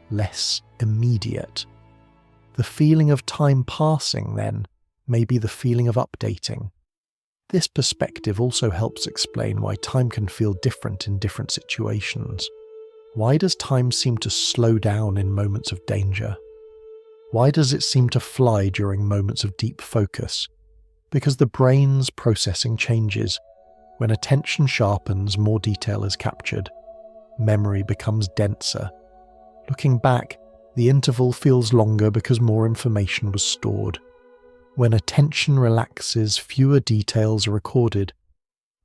less immediate. The feeling of time passing, then, may be the feeling of updating. This perspective also helps explain why time can feel different in different situations. Why does time seem to slow down in moments of danger? Why does it seem to fly during moments of deep focus? Because the brain's processing changes. When attention sharpens, more detail is captured. Memory becomes denser. Looking back, the interval feels longer because more information was stored. When attention relaxes, fewer details are recorded.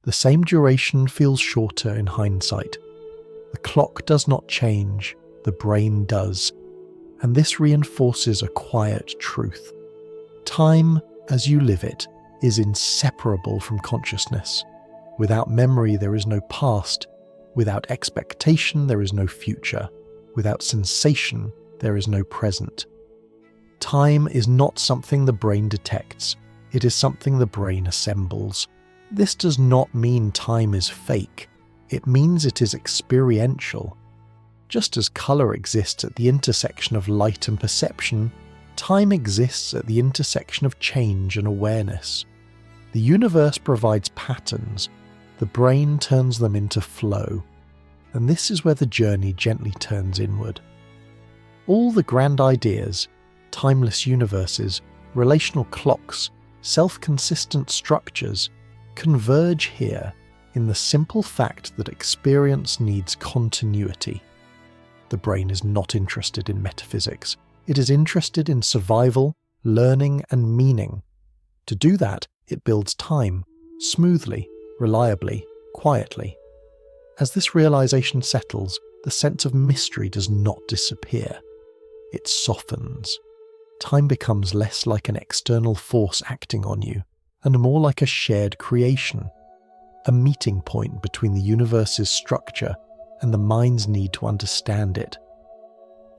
The same duration feels shorter in hindsight. The clock does not change, the brain does. And this reinforces a quiet truth. Time, as you live it, is inseparable from consciousness. Without memory, there is no past. Without expectation, there is no future. Without sensation, there is no present. Time is not something the brain detects. It is something the brain assembles. This does not mean time is fake. It means it is experiential. Just as colour exists at the intersection of light and perception, time exists at the intersection of change and awareness. The universe provides patterns. The brain turns them into flow. And this is where the journey gently turns inward. All the grand ideas, timeless universes, relational clocks, self-consistent structures, converge here in the simple fact that experience needs continuity. The brain is not interested in metaphysics. It is interested in survival, learning, and meaning. To do that, it builds time, smoothly, reliably, quietly. As this realization settles, the sense of mystery does not disappear. It softens. Time becomes less like an external force acting on you, and more like a shared creation, a meeting point between the universe's structure and the mind's need to understand it.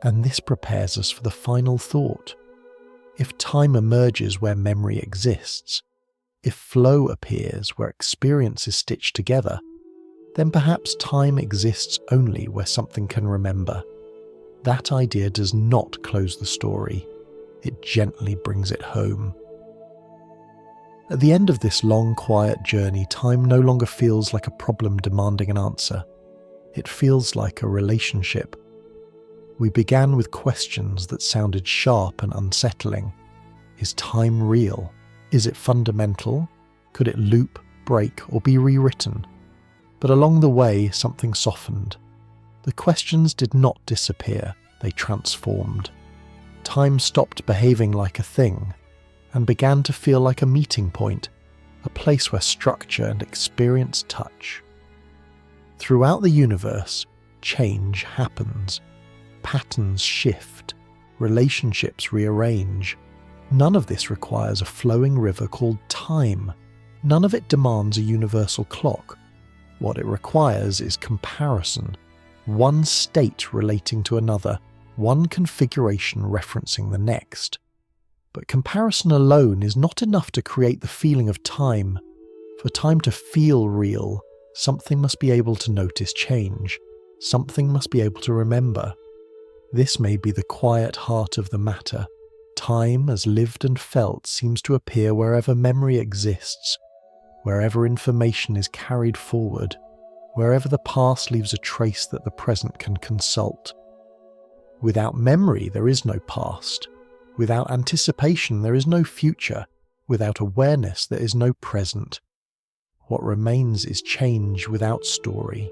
And this prepares us for the final thought. If time emerges where memory exists, if flow appears where experience is stitched together, then perhaps time exists only where something can remember. That idea does not close the story. It gently brings it home. At the end of this long, quiet journey, time no longer feels like a problem demanding an answer. It feels like a relationship. We began with questions that sounded sharp and unsettling. Is time real? Is it fundamental? Could it loop, break, or be rewritten? But along the way, something softened. The questions did not disappear, they transformed. Time stopped behaving like a thing, and began to feel like a meeting point, a place where structure and experience touch. Throughout the universe, change happens. Patterns shift, relationships rearrange. None of this requires a flowing river called time. None of it demands a universal clock. What it requires is comparison, one state relating to another, one configuration referencing the next. But comparison alone is not enough to create the feeling of time. For time to feel real, something must be able to notice change. Something must be able to remember. This may be the quiet heart of the matter. Time, as lived and felt, seems to appear wherever memory exists, wherever information is carried forward, wherever the past leaves a trace that the present can consult. Without memory, there is no past. Without anticipation, there is no future. Without awareness, there is no present. What remains is change without story.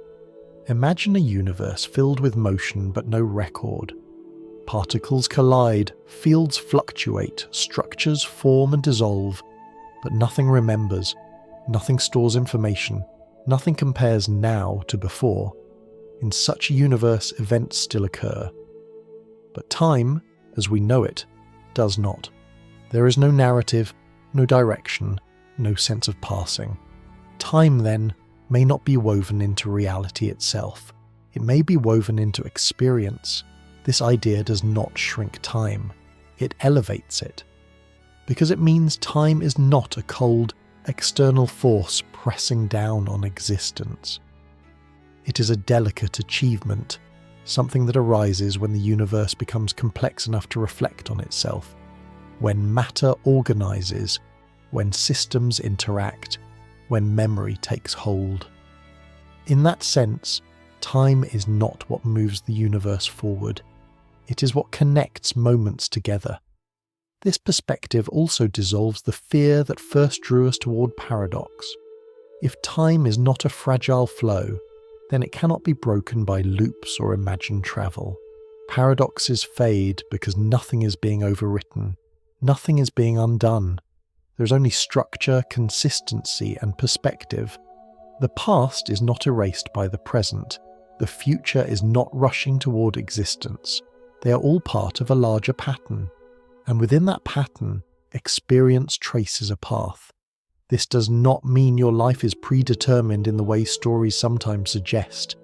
Imagine a universe filled with motion but no record. Particles collide, fields fluctuate, structures form and dissolve, but nothing remembers, nothing stores information, nothing compares now to before. In such a universe, events still occur. But time, as we know it, does not. There is no narrative, no direction, no sense of passing. Time, then, may not be woven into reality itself. It may be woven into experience. This idea does not shrink time. It elevates it. Because it means time is not a cold, external force pressing down on existence. It is a delicate achievement, something that arises when the universe becomes complex enough to reflect on itself, when matter organizes, when systems interact, when memory takes hold. In that sense, Time is not what moves the universe forward. It is what connects moments together. This perspective also dissolves the fear that first drew us toward paradox. If time is not a fragile flow, then it cannot be broken by loops or imagined travel. Paradoxes fade because nothing is being overwritten. Nothing is being undone. There is only structure, consistency, and perspective. The past is not erased by the present. The future is not rushing toward existence. They are all part of a larger pattern. And within that pattern, experience traces a path. This does not mean your life is predetermined in the way stories sometimes suggest.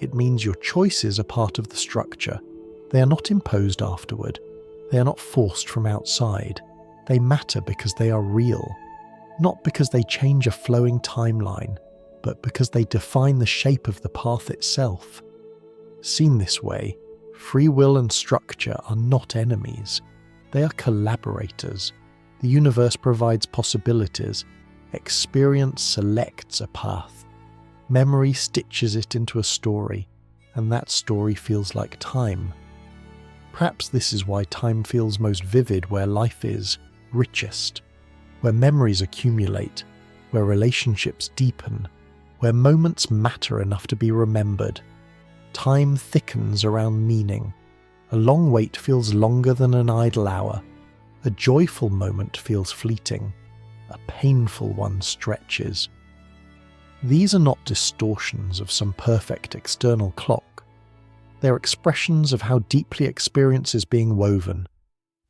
It means your choices are part of the structure. They are not imposed afterward. They are not forced from outside. They matter because they are real. Not because they change a flowing timeline, but because they define the shape of the path itself. Seen this way, free will and structure are not enemies. They are collaborators. The universe provides possibilities. Experience selects a path. Memory stitches it into a story, and that story feels like time. Perhaps this is why time feels most vivid where life is richest, where memories accumulate, where relationships deepen, where moments matter enough to be remembered. Time thickens around meaning. A long wait feels longer than an idle hour. A joyful moment feels fleeting. A painful one stretches. These are not distortions of some perfect external clock. They are expressions of how deeply experience is being woven.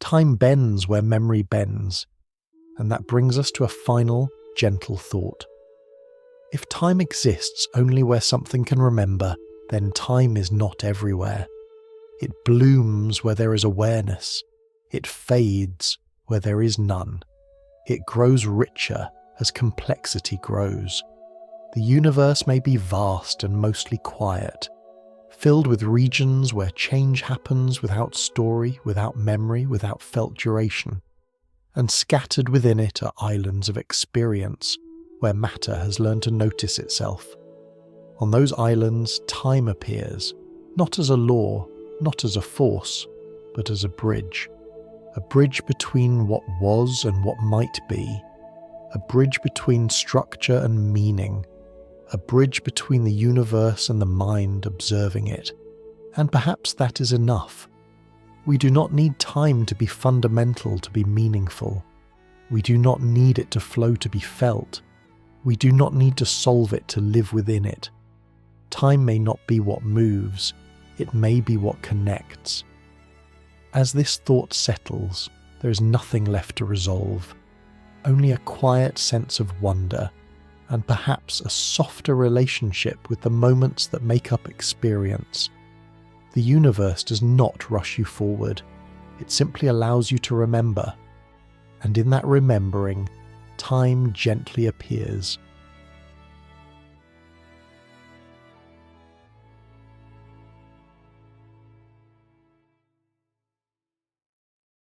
Time bends where memory bends. And that brings us to a final, gentle thought. If time exists only where something can remember, then time is not everywhere. It blooms where there is awareness. It fades where there is none. It grows richer as complexity grows. The universe may be vast and mostly quiet, filled with regions where change happens without story, without memory, without felt duration. And scattered within it are islands of experience, where matter has learned to notice itself. On those islands, time appears, not as a law, not as a force, but as a bridge between what was and what might be, a bridge between structure and meaning, a bridge between the universe and the mind observing it. And perhaps that is enough. We do not need time to be fundamental to be meaningful. We do not need it to flow to be felt. We do not need to solve it to live within it. Time may not be what moves, it may be what connects. As this thought settles, there is nothing left to resolve, only a quiet sense of wonder, and perhaps a softer relationship with the moments that make up experience. The universe does not rush you forward, it simply allows you to remember. And in that remembering, time gently appears,